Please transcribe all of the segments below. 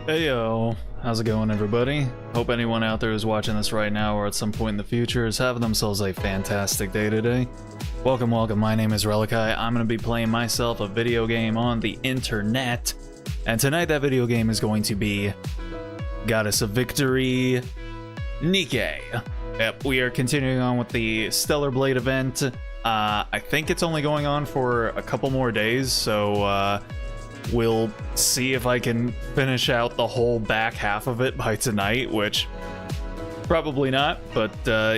Hey yo, how's it going everybody? Hope anyone out there who's watching this right now or at some point in the future is having themselves a fantastic day today. Welcome, my name is Relikai. I'm going to be playing myself a video game on the internet. And tonight that video game is going to be Goddess of Victory, Nikke. Yep, we are continuing on with the Stellar Blade event. I think it's only going on for a couple more days, so we'll see if I can finish out the whole back half of it by tonight, which probably not, but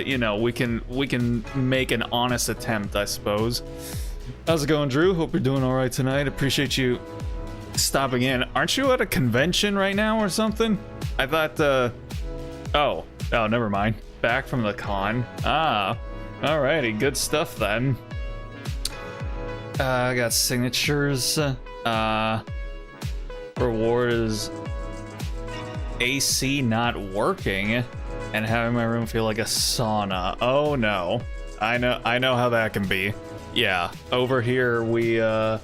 you know, we can make an honest attempt, I suppose. How's it going, Drew? Hope you're doing all right tonight. Appreciate you stopping in. Aren't you at a convention right now or something? I thought oh, never mind. Back from the con. Alrighty, good stuff then. I got signatures. Reward is AC not working and having my room feel like a sauna. Oh no. I know how that can be. Yeah, over here we yeah,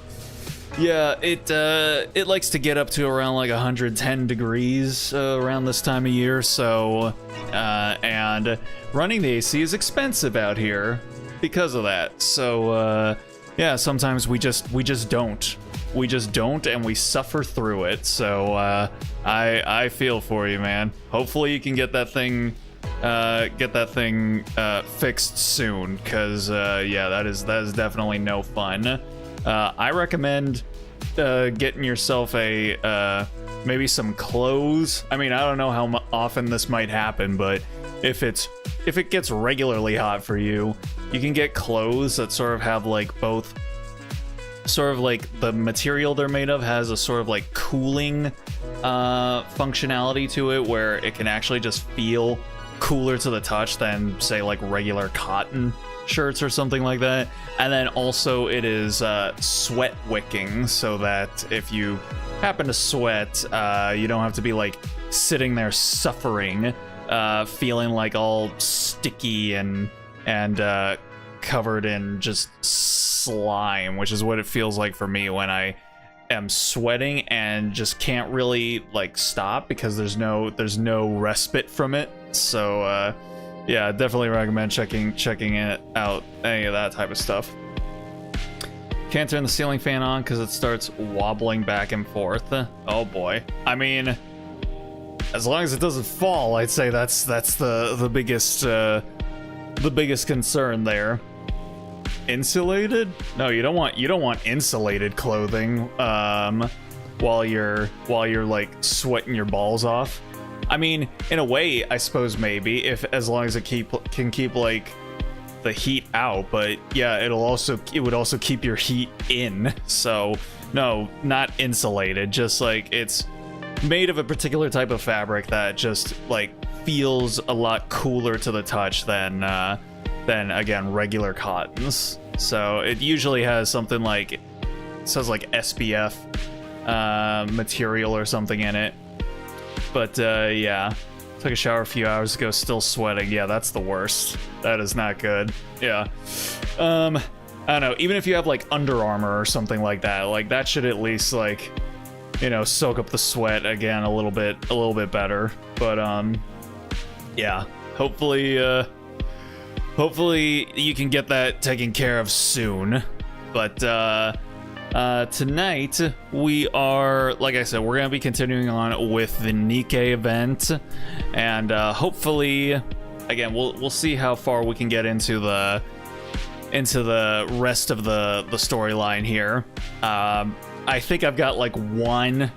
it likes to get up to around like 110 degrees around this time of year, so and running the AC is expensive out here because of that. So yeah, sometimes we just don't, and we suffer through it. So I feel for you, man. Hopefully you can get that thing fixed soon, because yeah, that is definitely no fun. I recommend getting yourself a maybe some clothes. I mean, I don't know how often this might happen, but if it gets regularly hot for you, you can get clothes that sort of have like both, sort of like the material they're made of has a sort of like cooling functionality to it, where it can actually just feel cooler to the touch than say like regular cotton shirts or something like that. And then also it is sweat wicking, so that if you happen to sweat, you don't have to be like sitting there suffering, feeling like all sticky and covered in just slime, which is what it feels like for me when I am sweating and just can't really like stop because there's no respite from it. So yeah, definitely recommend checking it out, any of that type of stuff. Can't turn the ceiling fan on because it starts wobbling back and forth. Oh boy. I mean, as long as it doesn't fall, I'd say that's the biggest concern there. Insulated? No, you don't want insulated clothing while you're like sweating your balls off. I mean, in a way, I suppose maybe, as long as it can keep like the heat out, but yeah, it would also keep your heat in. So no, not insulated, just like it's made of a particular type of fabric that just like feels a lot cooler to the touch than again regular cottons. So it usually has something like, it says like SPF material or something in it. But yeah, took a shower a few hours ago, still sweating. Yeah, that's the worst. That is not good. Yeah. I don't know, even if you have like Under Armour or something like that should at least like, you know, soak up the sweat again a little bit better. But yeah, hopefully you can get that taken care of soon. But tonight we are, like I said, we're gonna be continuing on with the Nikke event, and hopefully, again, we'll see how far we can get into the rest of the storyline here. I think I've got like one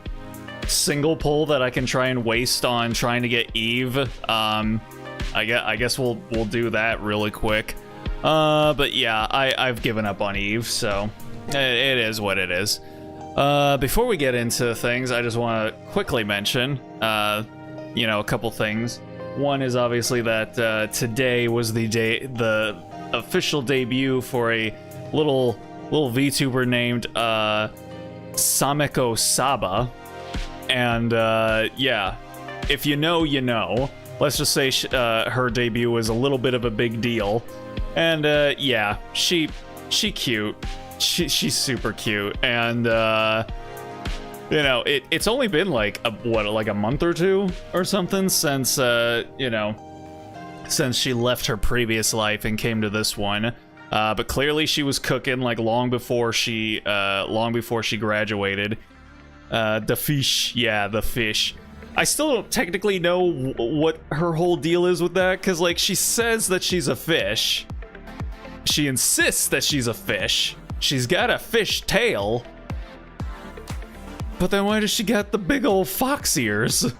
single pull that I can try and waste on trying to get Eve. I guess we'll do that really quick. But yeah, I've given up on Eve, so it is what it is. Before we get into things, I just want to quickly mention, you know, a couple things. One is obviously that today was the official debut for a little VTuber named Sameko Saba, and yeah, if you know, you know. Let's just say her debut was a little bit of a big deal, and yeah, she cute. She's super cute, and you know, it's only been like a month or two or something since you know, since she left her previous life and came to this one. But clearly she was cooking like long before she graduated. The fish, yeah, the fish. I still don't technically know what her whole deal is with that, because like she says that she's a fish. She insists that she's a fish. She's got a fish tail. But then why does she got the big old fox ears?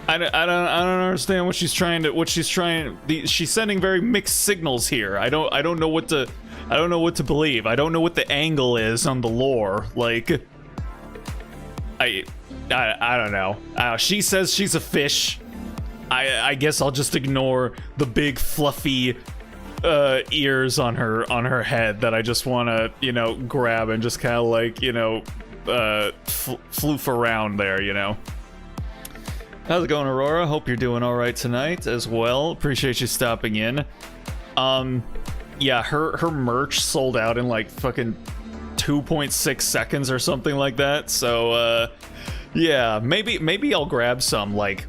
I don't understand what she's trying to, she's sending very mixed signals here. I don't know what to believe. I don't know what the angle is on the lore. Like, I don't know. She says she's a fish. I guess I'll just ignore the big fluffy ears on her head that I just want to, you know, grab and just kind of like, you know, floof around there, you know. How's it going, Aurora? Hope you're doing all right tonight as well. Appreciate you stopping in. Yeah, her merch sold out in like fucking 2.6 seconds or something like that. So yeah, maybe I'll grab some like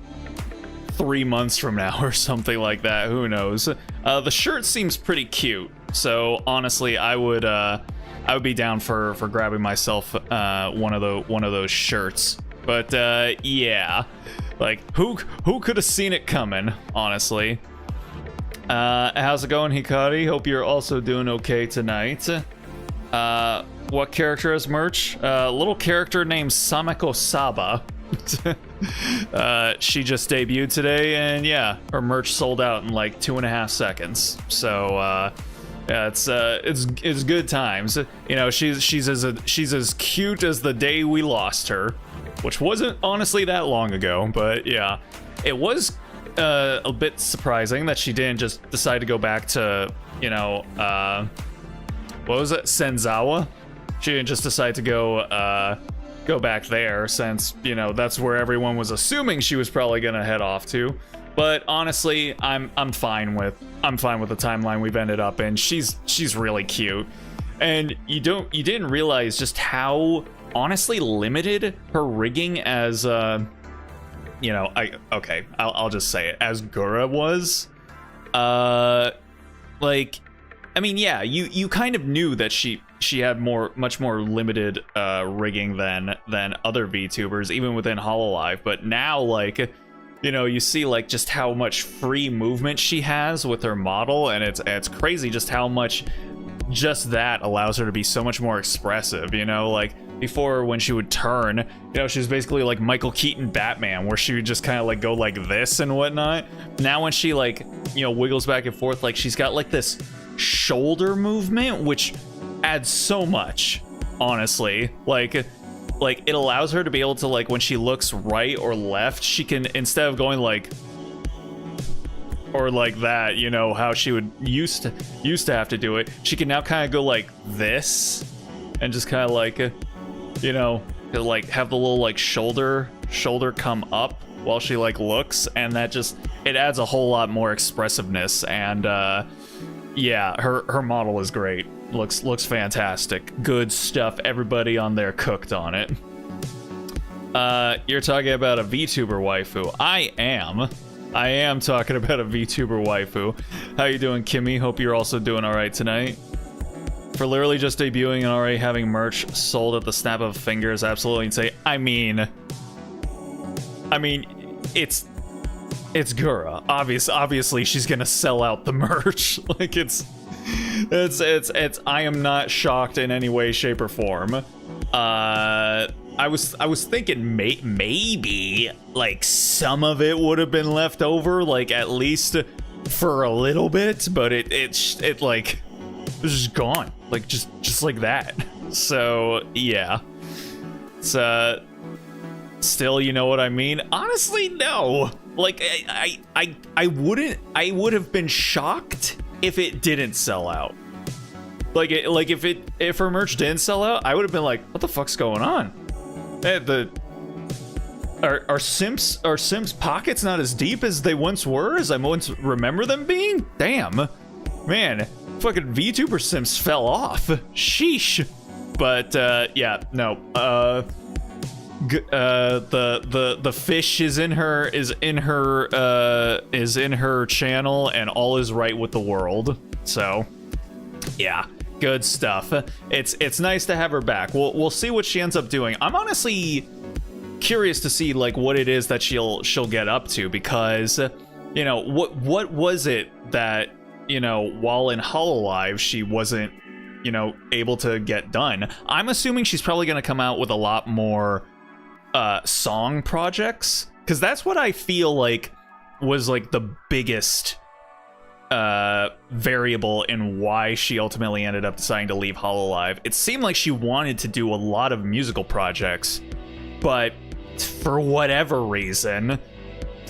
3 months from now or something like that. Who knows? The shirt seems pretty cute, so honestly, I would be down for grabbing myself one of those shirts. But yeah, like who could have seen it coming? Honestly. How's it going, Hikari? Hope you're also doing okay tonight. What character has merch? A little character named Sameko Saba. She just debuted today, and yeah, her merch sold out in like 2.5 seconds. So yeah, it's good times. You know, she's as cute as the day we lost her, which wasn't honestly that long ago. But yeah, it was a bit surprising that she didn't just decide to go back to, you know, what was it, Senzawa? She didn't just decide to go back there, since, you know, that's where everyone was assuming she was probably gonna head off to. But honestly, I'm fine with the timeline we've ended up in. She's really cute, and you didn't realize just how honestly limited her rigging as you know, I'll just say it, as Gura was. Like, I mean, yeah, you kind of knew that she had much more limited rigging than other VTubers, even within Hololive. But now, like, you know, you see like just how much free movement she has with her model, and it's crazy just how much just that allows her to be so much more expressive. You know, like before, when she would turn, you know, she was basically like Michael Keaton Batman, where she would just kind of like go like this and whatnot. Now when she, like, you know, wiggles back and forth, like she's got like this shoulder movement, which adds so much, honestly. Like it allows her to be able to, like, when she looks right or left, she can, instead of going like or like that, you know, how she would used to have to do it, she can now kind of go like this and just kind of like, you know, like have the little like shoulder come up while she like looks, and that just, it adds a whole lot more expressiveness. And yeah, her model is great. Looks fantastic. Good stuff. Everybody on there cooked on it. You're talking about a VTuber waifu. I am talking about a VTuber waifu. How you doing, Kimmy? Hope you're also doing all right tonight. For literally just debuting and already having merch sold at the snap of fingers, absolutely insane. I mean, it's Gura. Obviously, she's gonna sell out the merch. Like it's. I am not shocked in any way, shape, or form. I was thinking maybe like some of it would have been left over, like at least for a little bit, but it like was just gone, like just like that. So yeah, it's still, you know what I mean? Honestly, no. Like I would have been shocked if it didn't sell out. Like if her merch didn't sell out, I would have been like, what the fuck's going on? Are Simps pockets not as deep as they once were, as I once remember them being? Damn, man, fucking VTuber Simps fell off. Sheesh. But yeah, no. The fish is in her channel, and all is right with the world. So yeah, good stuff. It's nice to have her back. We'll see what she ends up doing. I'm honestly curious to see like what it is that she'll get up to, because you know, what was it that, you know, while in Hololive she wasn't, you know, able to get done. I'm assuming she's probably going to come out with a lot more song projects, because that's what I feel like was like the biggest variable in why she ultimately ended up deciding to leave Hololive. It seemed like she wanted to do a lot of musical projects, but for whatever reason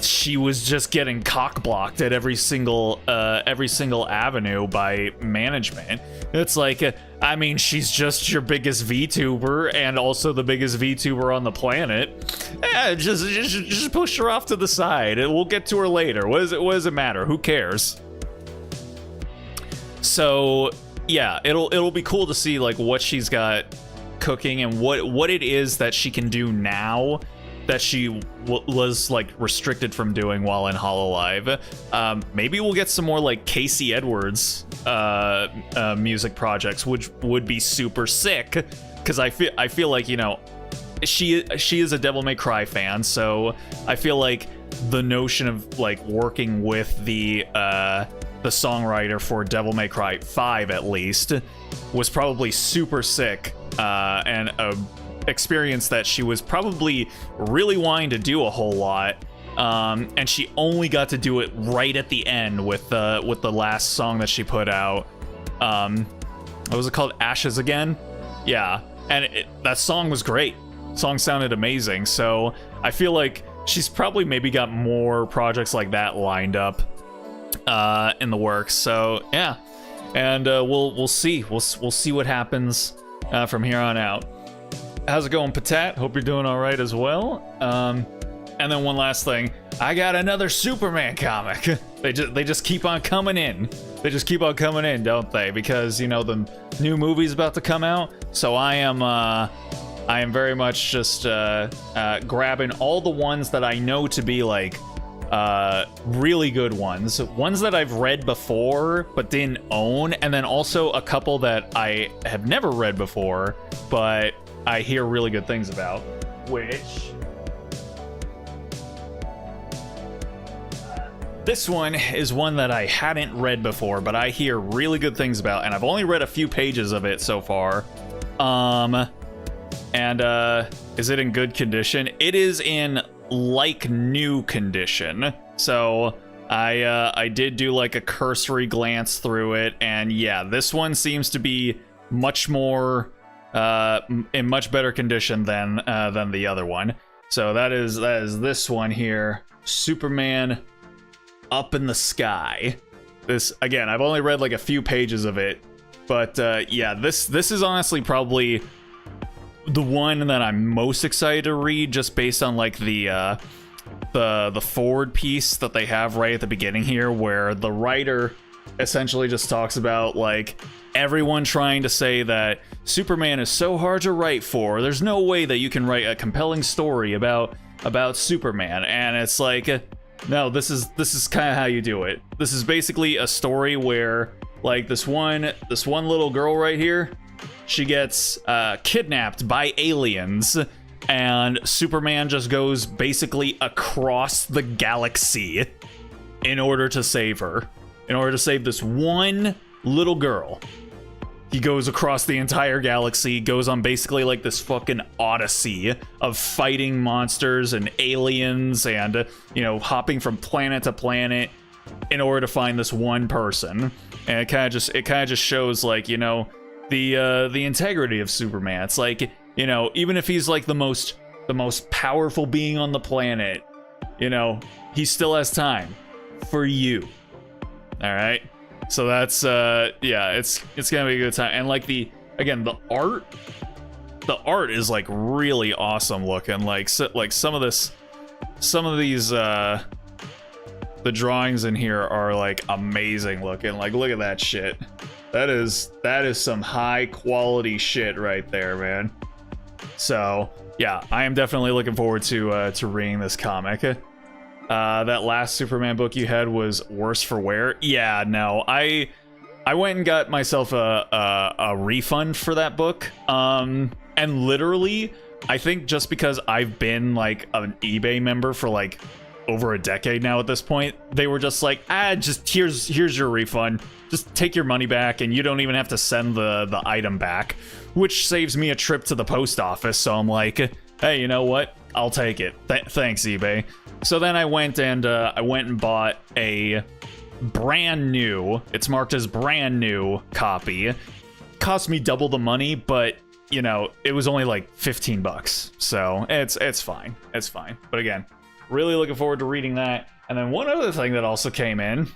she was just getting cock-blocked at every single avenue by management. It's like, I mean, she's just your biggest VTuber and also the biggest VTuber on the planet. Yeah, just push her off to the side. We'll get to her later. What does it matter? Who cares? So yeah, it'll be cool to see like what she's got cooking and what it is that she can do now that she was like restricted from doing while in Hololive. Maybe we'll get some more like Casey Edwards music projects, which would be super sick, because I feel like, you know, she is a Devil May Cry fan, so I feel like the notion of like working with the songwriter for Devil May Cry 5 at least was probably super sick, and a experience that she was probably really wanting to do a whole lot, and she only got to do it right at the end with the last song that she put out. What was it called? Ashes Again? Yeah, and that song was great. Song sounded amazing, so I feel like she's probably maybe got more projects like that lined up in the works. So yeah, and we'll see what happens from here on out. How's it going, Patat? Hope you're doing all right as well. And then one last thing, I got another Superman comic. They just keep on coming in. They just keep on coming in, don't they? Because, you know, the new movie's about to come out, so I am very much just grabbing all the ones that I know to be like really good ones that I've read before but didn't own, and then also a couple that I have never read before but I hear really good things about, which this one is one that I hadn't read before, but I hear really good things about, and I've only read a few pages of it so far. Is it in good condition? It is in like new condition. So I did do like a cursory glance through it, and yeah, this one seems to be much more in much better condition than the other one. So that is this one here, Superman Up in the Sky. This, again, I've only read like a few pages of it, but yeah, this is honestly probably the one that I'm most excited to read, just based on like the forward piece that they have right at the beginning here, where the writer essentially just talks about like everyone trying to say that Superman is so hard to write for. There's no way that you can write a compelling story about Superman, and it's like, no, this is kind of how you do it. This is basically a story where like this one little girl right here, she gets kidnapped by aliens, and Superman just goes basically across the galaxy in order to save her. In order to save this one little girl. He goes across the entire galaxy, goes on basically like this fucking odyssey of fighting monsters and aliens and, you know, hopping from planet to planet in order to find this one person. And it kind of just shows, like, you know, the integrity of Superman. It's like, you know, even if he's like the most powerful being on the planet, you know, he still has time for you. All right, so that's yeah, it's gonna be a good time. And like the art is like really awesome looking. Like some of these the drawings in here are like amazing looking. Like, look at that shit. That is some high quality shit right there, man. So yeah, I am definitely looking forward to reading this comic. That last Superman book you had was worse for wear. Yeah, no, I went and got myself a refund for that book. And literally, I think just because I've been like an eBay member for like over a decade now at this point, they were just like, just here's your refund. Just take your money back, and you don't even have to send the item back, which saves me a trip to the post office. So I'm like, hey, you know what? I'll take it. Thanks, eBay. So then I went and bought a brand new, it's marked as brand new copy. Cost me double the money, but you know, it was only like 15 bucks. So it's fine. It's fine. But again, really looking forward to reading that. And then one other thing that also came in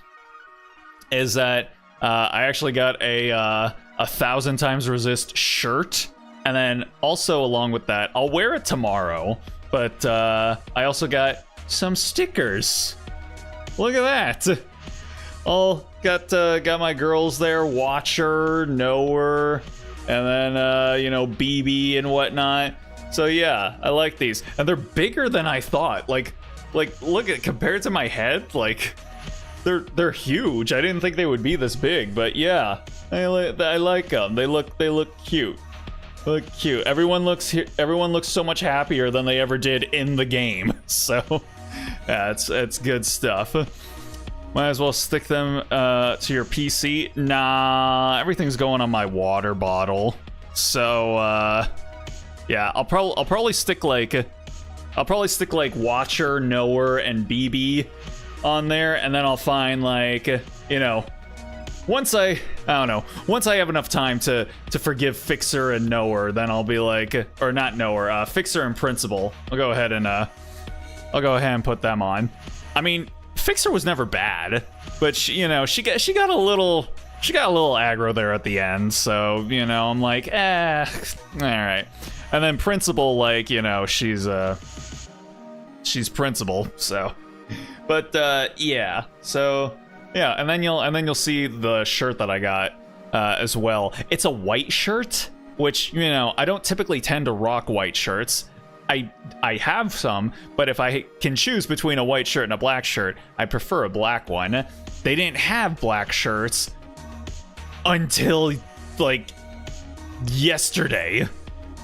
is that I actually got a 1,000 times resist shirt. And then also along with that, I'll wear it tomorrow, but I also got some stickers. Look at that. All got my girls there, Watcher, Knower, and then you know, BB and whatnot. So yeah, I like these, and they're bigger than I thought. Like look at, compared to my head, like they're huge. I didn't think they would be this big, but yeah, I like them. They look cute. Look cute. Everyone looks so much happier than they ever did in the game. So yeah, it's good stuff. Might as well stick them to your PC. Nah, everything's going on my water bottle. So yeah, I'll probably stick like Watcher, Knower, and BB on there, and then I'll find like, you know, once I have enough time to forgive Fixer and Knower, then I'll be like, or not Knower, Fixer and Principal. I'll go ahead and put them on. I mean, Fixer was never bad, but she got a little aggro there at the end, so you know, I'm like, all right. And then Principal, like, you know, she's Principal, so. But yeah, so yeah, and then you'll see the shirt that I got as well. It's a white shirt, which, you know, I don't typically tend to rock white shirts. I have some, but if I can choose between a white shirt and a black shirt, I prefer a black one. They didn't have black shirts until like yesterday.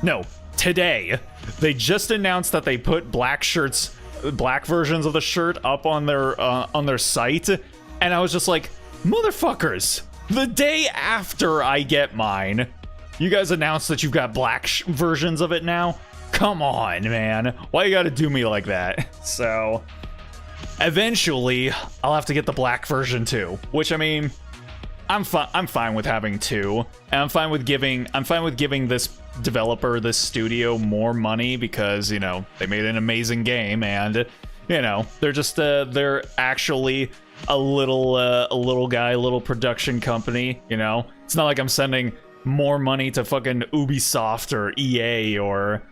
No, today. They just announced that they put black versions of the shirt up on their site, and I was just like, motherfuckers, the day after I get mine, you guys announced that you've got black versions of it now? Come on, man. Why you gotta do me like that? So, eventually, I'll have to get the black version too, which, I mean, I'm fine with having two, and I'm fine with giving this developer, this studio, more money because, you know, they made an amazing game, and, you know, they're just they're actually a little production company. You know, it's not like I'm sending more money to fucking Ubisoft or EA or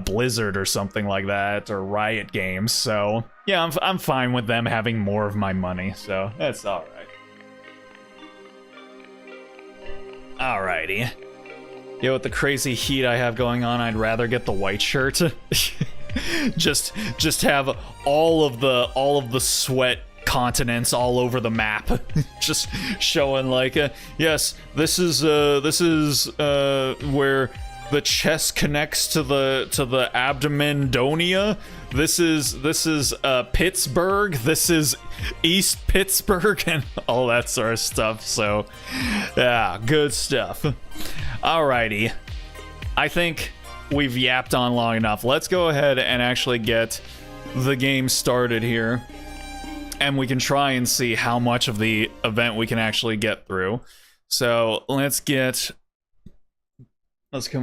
Blizzard or something like that, or Riot Games. So yeah, I'm fine with them having more of my money, so that's all right. Alrighty. Yeah, with the crazy heat I have going on, I'd rather get the white shirt. just have all of the sweat continents all over the map, just showing like, yes, this is where the chest connects to the abdomen donia. This is Pittsburgh. This is East Pittsburgh, and all that sort of stuff. So, yeah, good stuff. Alrighty, I think we've yapped on long enough. Let's go ahead and actually get the game started here, and we can try and see how much of the event we can actually get through. So let's come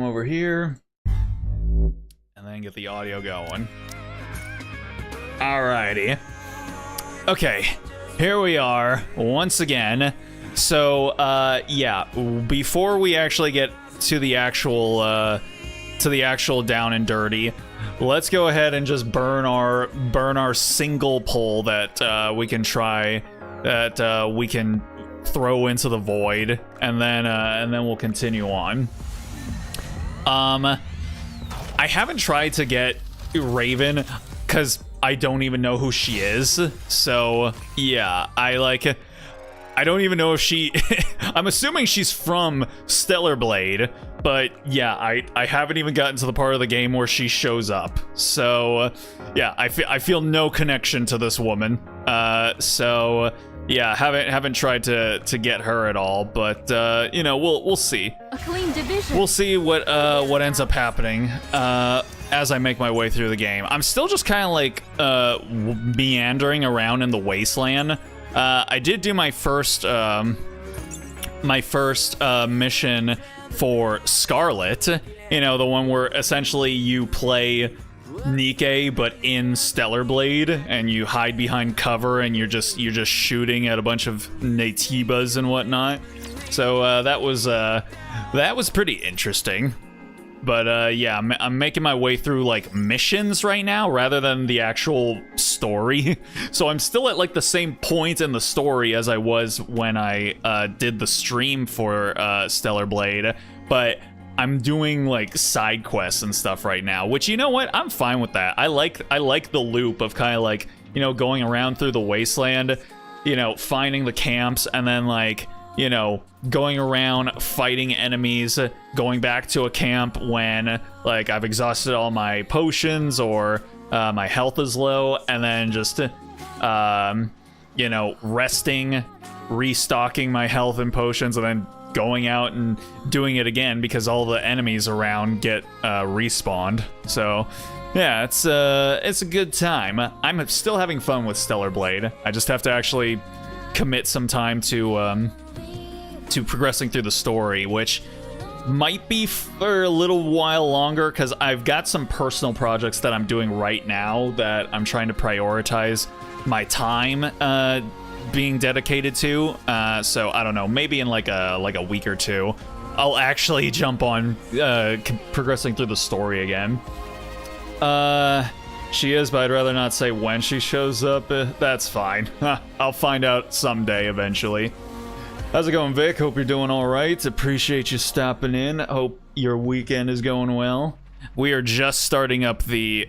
over here and then get the audio going. Alrighty. Okay, here we are once again. So yeah, before we actually get to the actual down and dirty, let's go ahead and just burn our single pull that we can try, that we can throw into the void, and then we'll continue on. I haven't tried to get Raven because I don't even know who she is. So yeah, I don't even know if she I'm assuming she's from Stellar Blade, but yeah, I haven't even gotten to the part of the game where she shows up. So yeah, I feel no connection to this woman. So yeah, haven't tried to get her at all, but you know, we'll see. A clean division. We'll see what ends up happening as I make my way through the game. I'm still just kind of like meandering around in the wasteland. I did do my first mission for Scarlet. You know, the one where essentially you play Nikke but in Stellar Blade, and you hide behind cover, and you're just shooting at a bunch of Natibas and whatnot. So that was pretty interesting. But yeah, I'm making my way through like missions right now rather than the actual story. So I'm still at like the same point in the story as I was when I did the stream for Stellar Blade, but I'm doing like side quests and stuff right now, which, you know what, I'm fine with that. I like the loop of kind of like, you know, going around through the wasteland, you know, finding the camps, and then like, you know, going around fighting enemies, going back to a camp when like I've exhausted all my potions or my health is low, and then just you know, resting, restocking my health and potions, and then going out and doing it again because all the enemies around get respawned. So yeah, it's a good time. I'm still having fun with Stellar Blade. I just have to actually commit some time to progressing through the story, which might be for a little while longer because I've got some personal projects that I'm doing right now that I'm trying to prioritize my time being dedicated to. So I don't know, maybe in like a week or two, I'll actually jump on progressing through the story again. She is, but I'd rather not say when she shows up. That's fine. I'll find out someday eventually. How's it going, Vic? Hope you're doing all right. Appreciate you stopping in. Hope your weekend is going well. We are just starting up the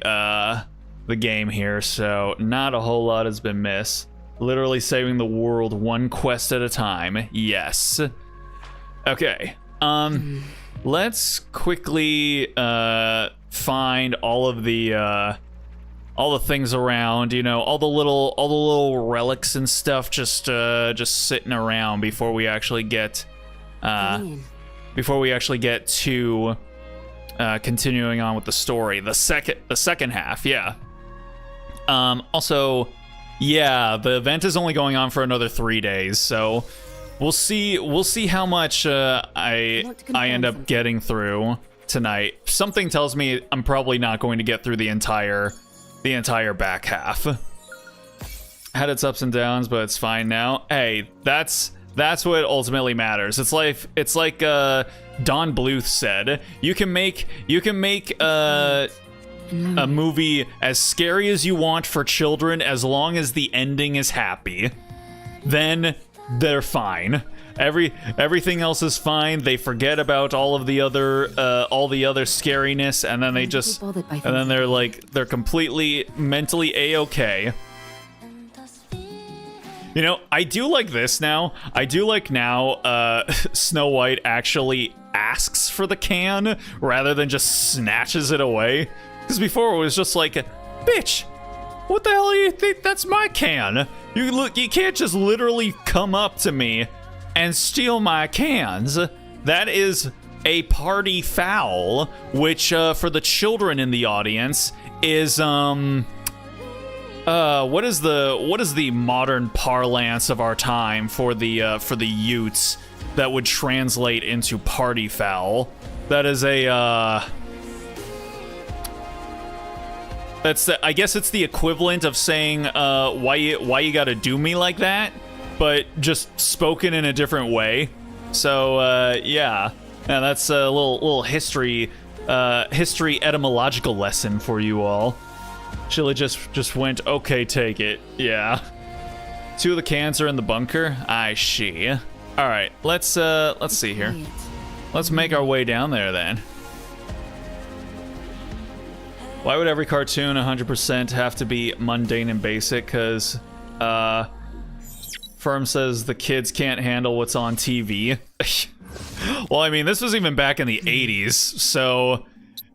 game here, so not a whole lot has been missed. Literally saving the world one quest at a time. Yes. Okay. Let's quickly find all the things around, you know, all the little relics and stuff just sitting around before we actually get to continuing on with the story. The second half, yeah. Also, yeah, the event is only going on for another 3 days, so we'll see how much I end up getting through tonight. Something tells me I'm probably not going to get through the entire back half. Had its ups and downs, but it's fine now. Hey, that's what ultimately matters. It's like Don Bluth said, you can make a movie as scary as you want for children as long as the ending is happy. Then they're fine. Everything else is fine. They forget about all the other scariness, and then they're completely mentally a-okay. You know, I do like this now. I do like now Snow White actually asks for the can rather than just snatches it away. Because before it was just like, bitch, what the hell do you think? That's my can. You can't just literally come up to me and steal my cans. That is a party foul, which for the children in the audience is what is the modern parlance of our time for the youths that would translate into party foul? That is a I guess it's the equivalent of saying why you gotta do me like that, but just spoken in a different way. So yeah, that's a little history etymological lesson for you all. Chili just went, okay, take it. Yeah. 2 of the cans are in the bunker. I see. All right, let's see here. Let's make our way down there then. Why would every cartoon 100% have to be mundane and basic? Because, Firm says the kids can't handle what's on TV. Well, I mean, this was even back in the 80s, so,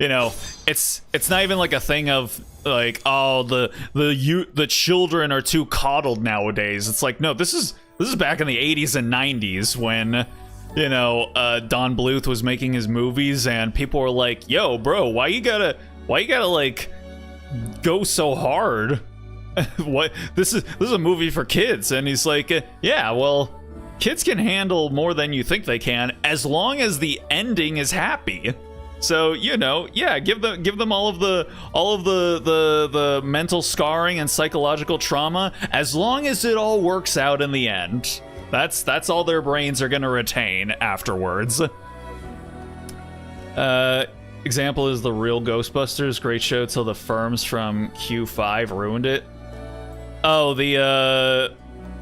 you know, it's not even like a thing of, like, oh, the children are too coddled nowadays. It's like, no, this is back in the 80s and 90s when, you know, Don Bluth was making his movies and people were like, yo, bro, why you gotta like go so hard? What, this is a movie for kids. And he's like, yeah, well, kids can handle more than you think they can as long as the ending is happy. So, you know, yeah, give them all of the mental scarring and psychological trauma as long as it all works out in the end. That's all their brains are gonna retain afterwards. Example is the real Ghostbusters. Great show till the firms from Q5 ruined it. Oh, the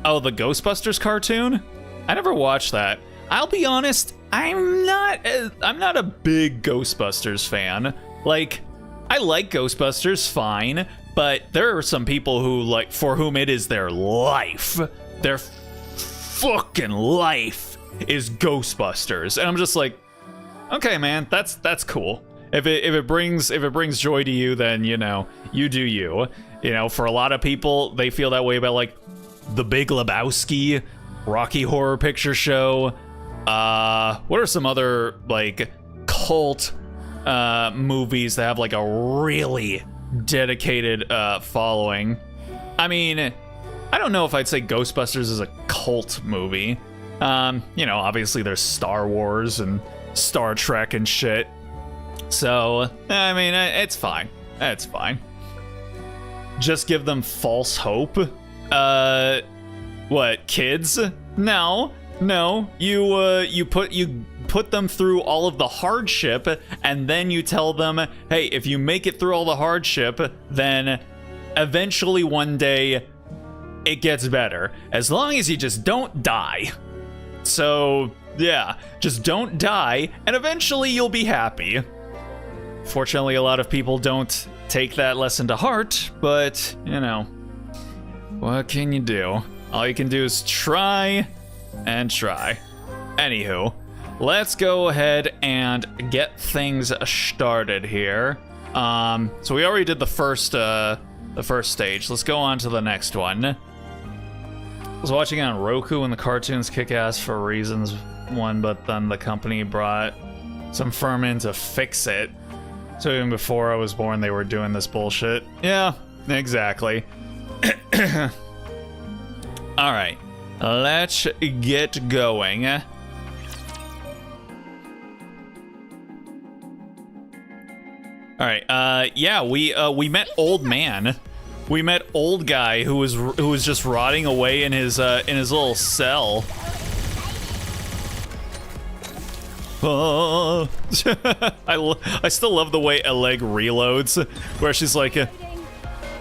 Ghostbusters cartoon? I never watched that. I'll be honest, I'm not a big Ghostbusters fan. Like, I like Ghostbusters fine, but there are some people who, like, for whom it is their life. Their fucking life is Ghostbusters. And I'm just like, okay, man, that's cool. If it brings joy to you, then, you know, you do you. You know, for a lot of people, they feel that way about, like, The Big Lebowski, Rocky Horror Picture Show. What are some other, like, cult movies that have, like, a really dedicated following? I mean, I don't know if I'd say Ghostbusters is a cult movie. You know, obviously there's Star Wars and Star Trek and shit. So, I mean, it's fine. It's fine. Just give them false hope. What, kids? No. You put them through all of the hardship, and then you tell them, hey, if you make it through all the hardship, then eventually one day it gets better. As long as you just don't die. So, yeah, just don't die, and eventually you'll be happy. Fortunately, a lot of people don't take that lesson to heart, but, you know, what can you do? All you can do is try and try. Anywho, let's go ahead and get things started here. So we already did the first stage. Let's go on to the next one. I was watching it on Roku and the cartoons kick ass for reasons one, but then the company brought some firm in to fix it. So even before I was born, they were doing this bullshit. Yeah, exactly. All right, let's get going. All right, yeah, we met Old Man. We met Old Guy who was just rotting away in his little cell. Oh. I still love the way Oleg reloads, where she's like, you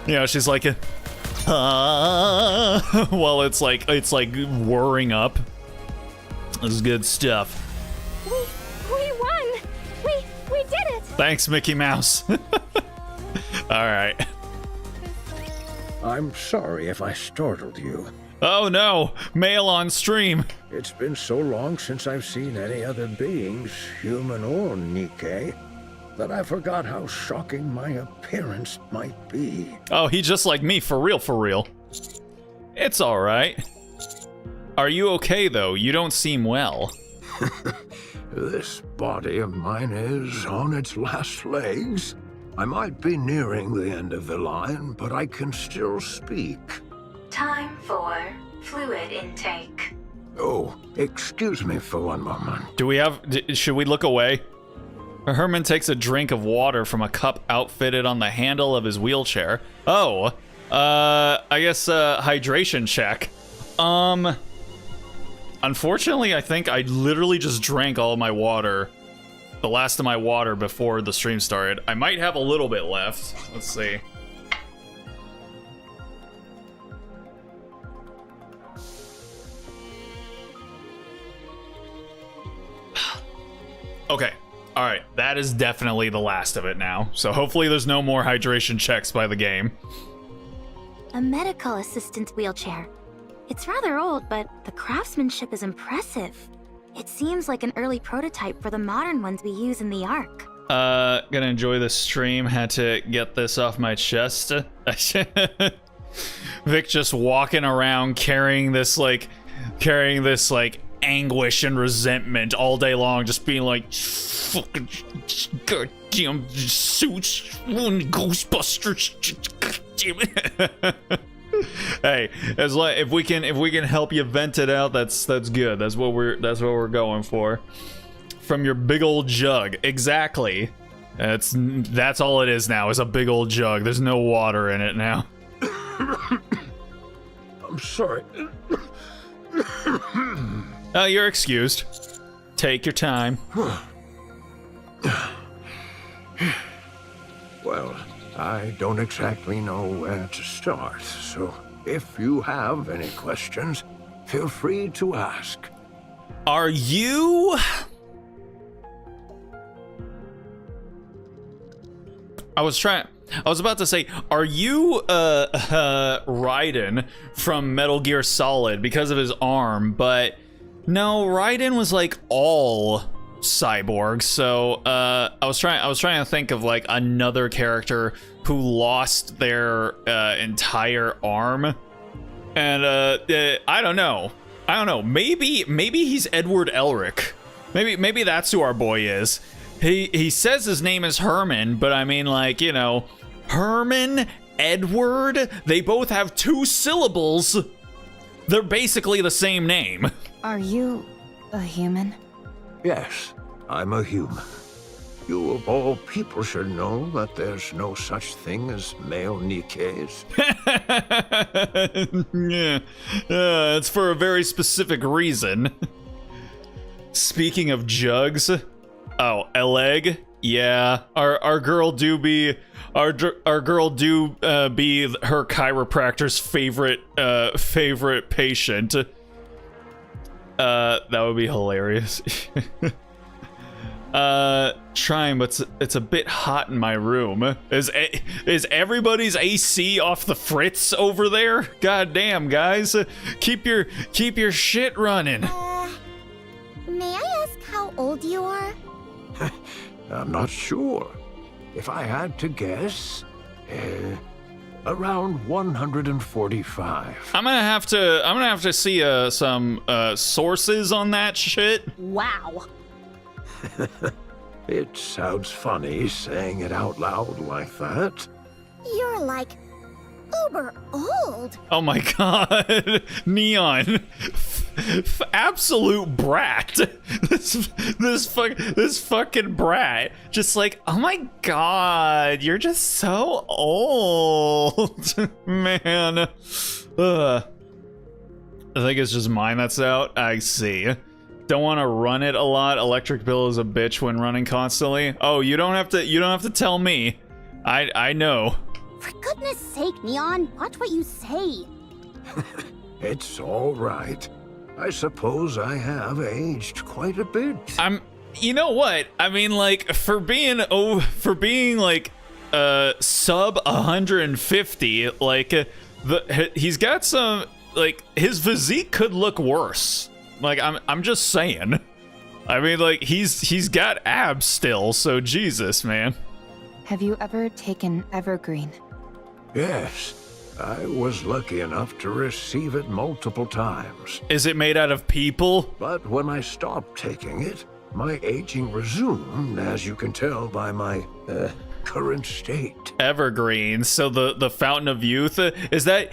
know, she's like, while it's like whirring up. This is good stuff. We won. We did it. Thanks, Mickey Mouse. All right. I'm sorry if I startled you. Oh no, mail on stream. It's been so long since I've seen any other beings, human or Nikke, that I forgot how shocking my appearance might be. Oh, he's just like me, for real, for real. It's all right. Are you okay, though? You don't seem well. This body of mine is on its last legs. I might be nearing the end of the line, but I can still speak. Time for fluid intake. Oh, excuse me for one moment. Should we look away? Herman takes a drink of water from a cup outfitted on the handle of his wheelchair. Oh, I guess, hydration check. Unfortunately, I think I literally just drank all of my water, the last of my water before the stream started. I might have a little bit left. Let's see. Okay. All right, that is definitely the last of it now. So hopefully there's no more hydration checks by the game. A medical assistance wheelchair. It's rather old, but the craftsmanship is impressive. It seems like an early prototype for the modern ones we use in the Ark. Gonna enjoy the stream. Had to get this off my chest. Vic just walking around carrying this anguish and resentment all day long, just being like, fucking goddamn suits, Ghostbusters, goddamn it. Hey, if we can help you vent it out, that's good. That's what we're going for. From your big old jug, exactly. That's all it is now. Is a big old jug. There's no water in it now. I'm sorry. Oh, you're excused. Take your time. Well, I don't exactly know where to start, so if you have any questions, feel free to ask. Are you... I was about to say, are you Raiden from Metal Gear Solid because of his arm, but no, Raiden was like all cyborg. So I was trying to think of like another character who lost their entire arm, and I don't know. Maybe he's Edward Elric. Maybe that's who our boy is. He says his name is Herman, but I mean, like, you know, Herman, Edward, they both have 2 syllables. They're basically the same name. Are you a human? Yes, I'm a human. You of all people should know that there's no such thing as male Nikkes. Yeah, it's for a very specific reason. Speaking of jugs, oh, Eleg, yeah, our girl do be be her chiropractor's favorite patient. That would be hilarious. Trying, but it's a bit hot in my room. Is everybody's AC off the fritz over there? God damn, guys, keep your shit running. May I ask how old you are? I'm not sure. If I had to guess, around 145. I'm gonna have to see some sources on that shit. Wow. It sounds funny saying it out loud like that. You're like uber old. Oh my god, Neon, absolute brat. This fucking brat, just like, oh my god, you're just so old, man. I think it's just mine that's out. I see. Don't want to run it a lot. Electric bill is a bitch when running constantly. Oh, you don't have to tell me. I know. For goodness sake, Neon, watch what you say. It's all right. I suppose I have aged quite a bit. You know what? I mean, like, for being like sub 150, like he's got some, like, his physique could look worse. Like, I'm just saying. I mean, like, he's got abs still, so Jesus, man. Have you ever taken Evergreen? Yes, I was lucky enough to receive it multiple times. Is it made out of people? But when I stopped taking it, my aging resumed, as you can tell by my current state. Evergreen, so the Fountain of Youth, is that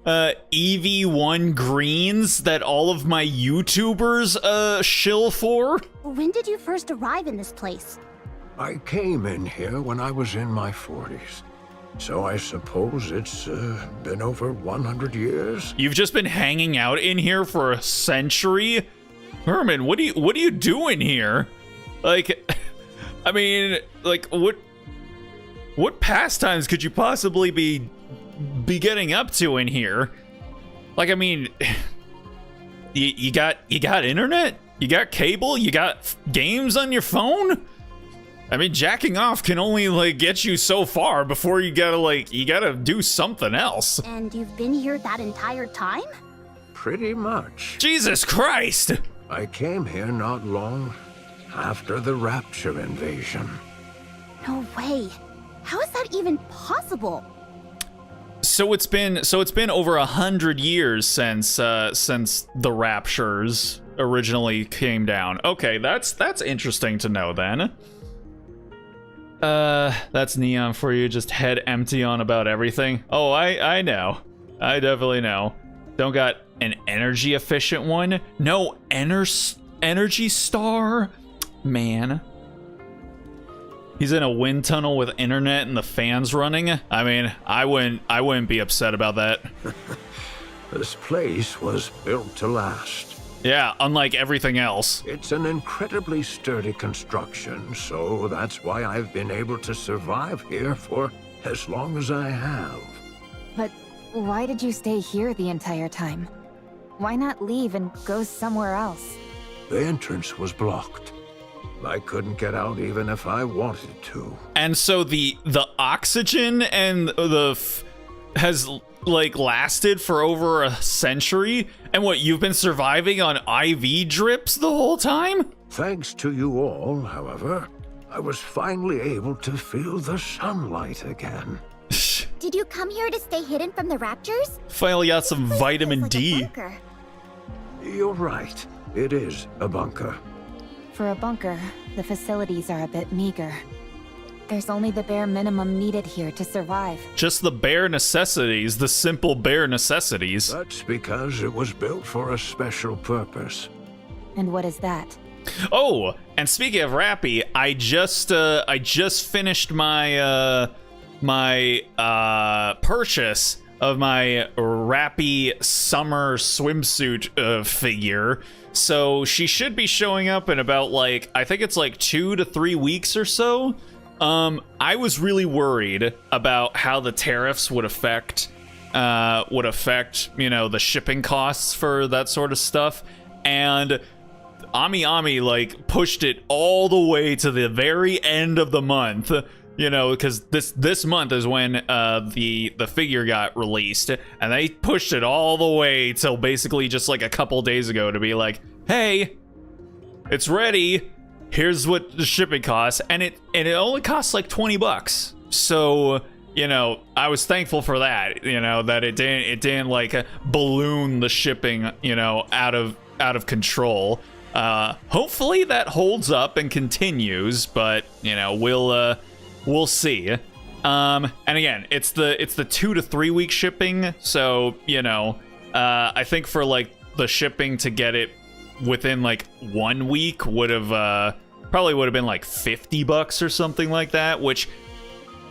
EV1 greens that all of my YouTubers shill for? When did you first arrive in this place? I came in here when I was in my 40s. So I suppose it's been over 100 years. You've just been hanging out in here for a century? Herman, what are you doing here? Like, I mean, like, what pastimes could you possibly be getting up to in here? Like, I mean, you got internet? You got cable? You got games on your phone? I mean, jacking off can only, like, get you so far before you gotta do something else. And you've been here that entire time? Pretty much. Jesus Christ! I came here not long after the Rapture invasion. No way. How is that even possible? So it's been over 100 years since the Raptures originally came down. Okay, that's interesting to know then. That's Neon for you, just head empty on about everything. Oh, I know. I definitely know. Don't got an energy efficient one? No energy star? Man. He's in a wind tunnel with internet and the fans running. I mean, I wouldn't be upset about that. This place was built to last. Yeah, unlike everything else. It's an incredibly sturdy construction, so that's why I've been able to survive here for as long as I have. But why did you stay here the entire time? Why not leave and go somewhere else? The entrance was blocked. I couldn't get out even if I wanted to. And so the oxygen and has like lasted for over a century? And what, you've been surviving on IV drips the whole time? Thanks to you all, however, I was finally able to feel the sunlight again. Did you come here to stay hidden from the Raptures? Finally got some vitamin D. You're right. It is a bunker. For a bunker, the facilities are a bit meager. There's only the bare minimum needed here to survive. Just the bare necessities, the simple bare necessities. That's because it was built for a special purpose. And what is that? Oh, and speaking of Rappy, I just finished my purchase of my Rappy summer swimsuit figure. So she should be showing up in about, like, I think it's like 2 to 3 weeks or so. I was really worried about how the tariffs would affect, you know, the shipping costs for that sort of stuff. And Ami like pushed it all the way to the very end of the month, you know, because this month is when the figure got released, and they pushed it all the way till basically just like a couple days ago to be like, hey, it's ready. Here's what the shipping costs, and it only costs like $20. So, you know, I was thankful for that, you know, that it didn't like balloon the shipping, you know, out of control. Hopefully that holds up and continues, but you know, we'll see. And again, it's the 2 to 3 week shipping, so you know, I think for like the shipping to get it within like 1 week probably would have been like $50 or something like that, which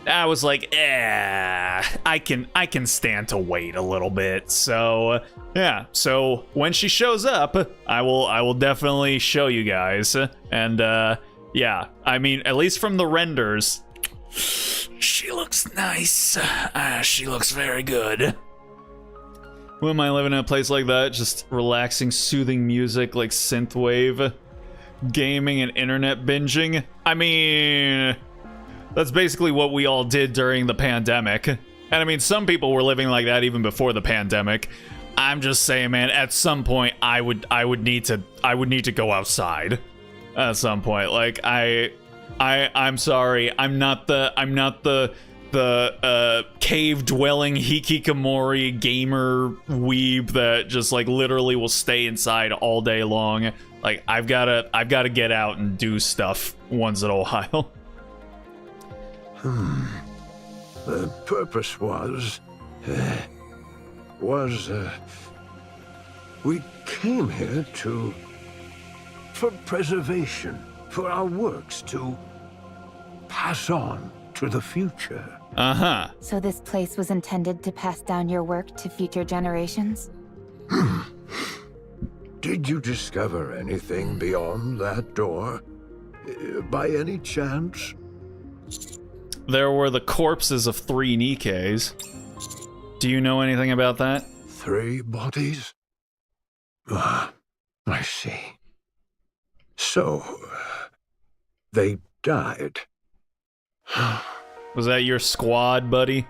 I was like, I can stand to wait a little bit. So yeah, so when she shows up, I will definitely show you guys. And yeah, I mean, at least from the renders, she looks nice. She looks very good. When am I living in a place like that? Just relaxing, soothing music like synthwave, gaming and internet binging. I mean, that's basically what we all did during the pandemic. And I mean, some people were living like that even before the pandemic. I'm just saying, man, at some point I would need to go outside. At some point, like I'm sorry, I'm not the cave dwelling hikikomori gamer weeb that just like literally will stay inside all day long. Like I've gotta get out and do stuff once in a while. The purpose was we came here for preservation, for our works to pass on to the future. Uh-huh. So this place was intended to pass down your work to future generations? Did you discover anything beyond that door, by any chance? There were the corpses of 3 Nikkes. Do you know anything about that? 3 bodies? Ah, I see. So, they died. Was that your squad, buddy?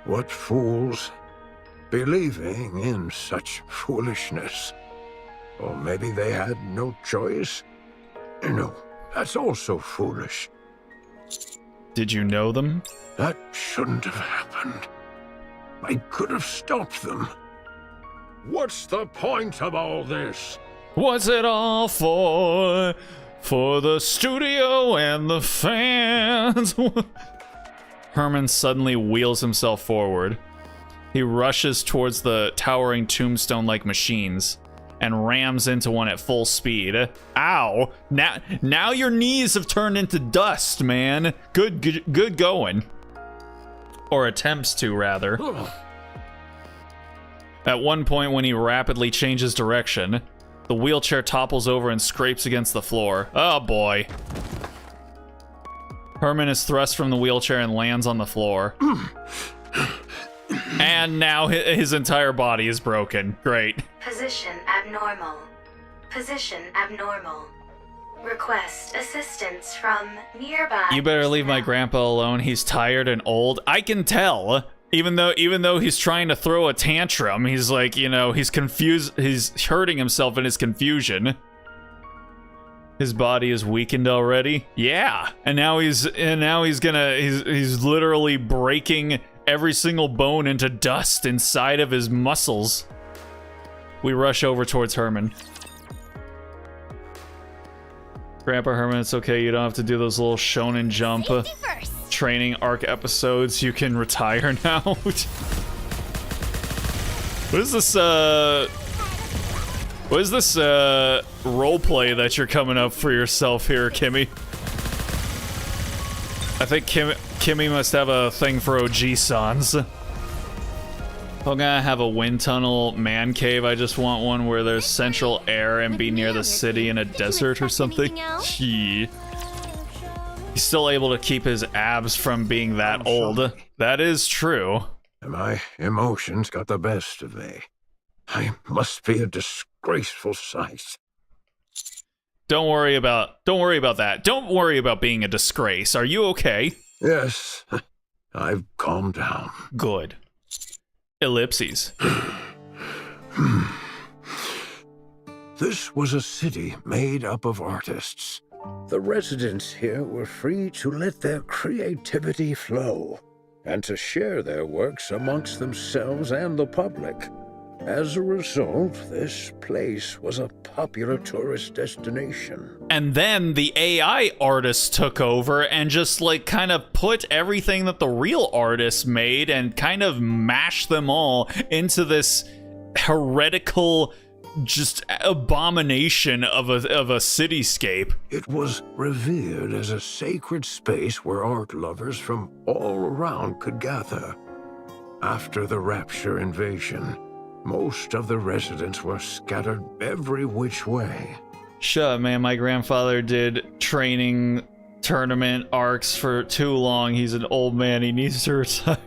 What fools, believing in such foolishness. Or maybe they had no choice. No, that's also foolish. Did you know them? That shouldn't have happened. I could have stopped them. What's the point of all this? What's it all for? For the studio and the fans. Herman suddenly wheels himself forward. He rushes towards the towering tombstone-like machines and rams into one at full speed. Ow! Now your knees have turned into dust, man. Good going. Or attempts to, rather. At one point, when he rapidly changes direction, the wheelchair topples over and scrapes against the floor. Oh boy. Herman is thrust from the wheelchair and lands on the floor. And now his entire body is broken. Great. Position abnormal. Position abnormal. Request assistance from nearby. You better leave my grandpa alone. He's tired and old. I can tell. Even though he's trying to throw a tantrum, he's like, you know, he's confused. He's hurting himself in his confusion. His body is weakened already. Yeah, and now he's literally breaking every single bone into dust inside of his muscles. We rush over towards Herman. Grandpa Herman, it's okay. You don't have to do those little Shonen Jump training arc episodes. You can retire now. What is this, what is this, roleplay that you're coming up for yourself here, Kimmy? I think Kimmy must have a thing for OG-sans. I'm gonna have a wind tunnel man cave. I just want one where there's central air and be near the city in a desert or something. Gee. He's still able to keep his abs from being that old. That is true. My emotions got the best of me. I must be a disgraceful sight. Don't worry about that. Don't worry about being a disgrace. Are you okay? Yes, I've calmed down. Good. Ellipses. This was a city made up of artists. The residents here were free to let their creativity flow and to share their works amongst themselves and the public. As a result, this place was a popular tourist destination. And then the AI artists took over and just like kind of put everything that the real artists made and kind of mashed them all into this heretical just abomination of a cityscape. It was revered as a sacred space where art lovers from all around could gather. After the Rapture invasion, most of the residents were scattered every which way. Shut up, man. My grandfather did training tournament arcs for too long. He's an old man. He needs to retire.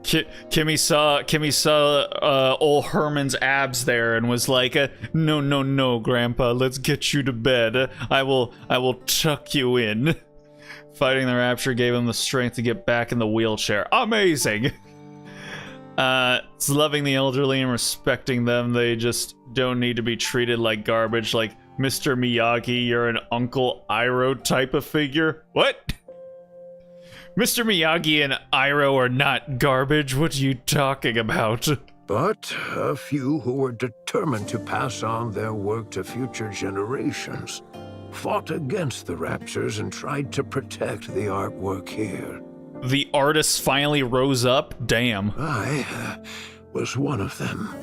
Kimmy saw old Herman's abs there and was like, no, Grandpa, let's get you to bed. I will tuck you in. Fighting the Rapture gave him the strength to get back in the wheelchair. Amazing. It's loving the elderly and respecting them. They just don't need to be treated like garbage, like Mr. Miyagi, you're an Uncle Iroh type of figure. What? Mr. Miyagi and Iroh are not garbage. What are you talking about? But a few who were determined to pass on their work to future generations fought against the Raptures and tried to protect the artwork here. The artists finally rose up? Damn. I was one of them.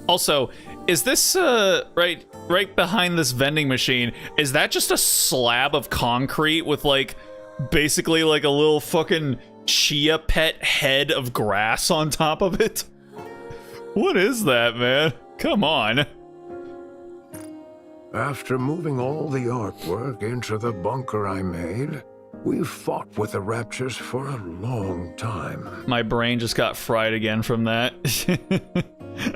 Also, is this, right behind this vending machine, is that just a slab of concrete with, like, basically like a little fucking chia pet head of grass on top of it? What is that, man? Come on. After moving all the artwork into the bunker I made, we fought with the Raptures for a long time. My brain just got fried again from that.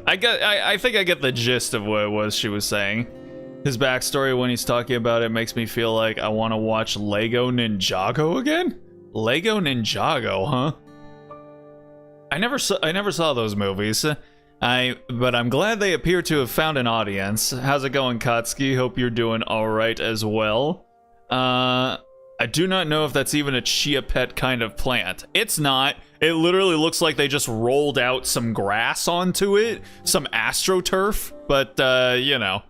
I think I get the gist of what it was she was saying. His backstory when he's talking about it makes me feel like I want to watch Lego Ninjago again? Lego Ninjago, huh? I never saw those movies. But I'm glad they appear to have found an audience. How's it going, Katsuki? Hope you're doing alright as well. I do not know if that's even a chia pet kind of plant. It's not. It literally looks like they just rolled out some grass onto it, some astroturf, but you know.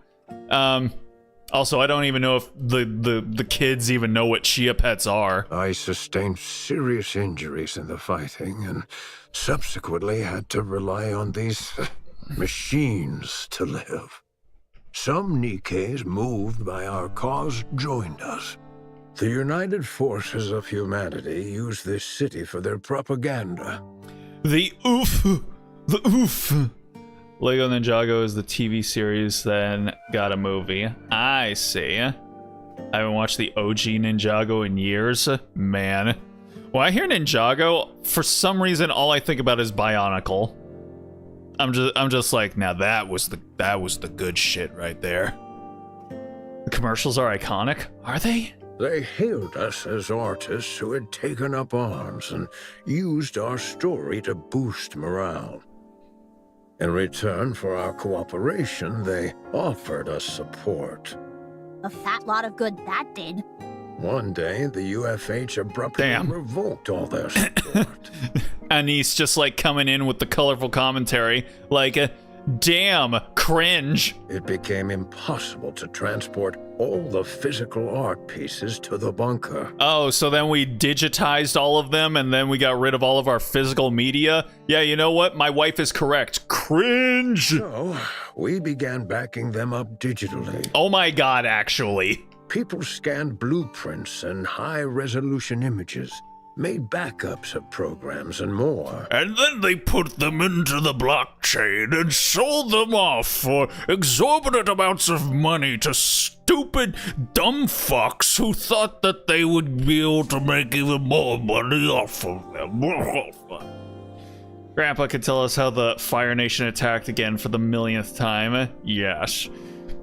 Also, I don't even know if the kids even know what chia pets are. I sustained serious injuries in the fighting and subsequently had to rely on these machines to live. Some Nikkes moved by our cause joined us. The United Forces of Humanity use this city for their propaganda. The oof. Lego Ninjago is the TV series, then got a movie. I see. I haven't watched the OG Ninjago in years. Man. When I hear Ninjago, for some reason, all I think about is Bionicle. I'm just like, now that was the good shit right there. The commercials are iconic, are they? They hailed us as artists who had taken up arms and used our story to boost morale. In return for our cooperation, they offered us support. A fat lot of good that did. One day, the UFH abruptly revoked all their support. Anise just like coming in with the colorful commentary, like, damn, cringe. It became impossible to transport all the physical art pieces to the bunker. Oh, so then we digitized all of them and then we got rid of all of our physical media? Yeah, you know what? My wife is correct. Cringe! So, we began backing them up digitally. Oh my god, actually. People scanned blueprints and high-resolution images, made backups of programs and more. And then they put them into the blockchain and sold them off for exorbitant amounts of money to stupid, dumb fucks who thought that they would be able to make even more money off of them. Grandpa could tell us how the Fire Nation attacked again for the millionth time. Yes.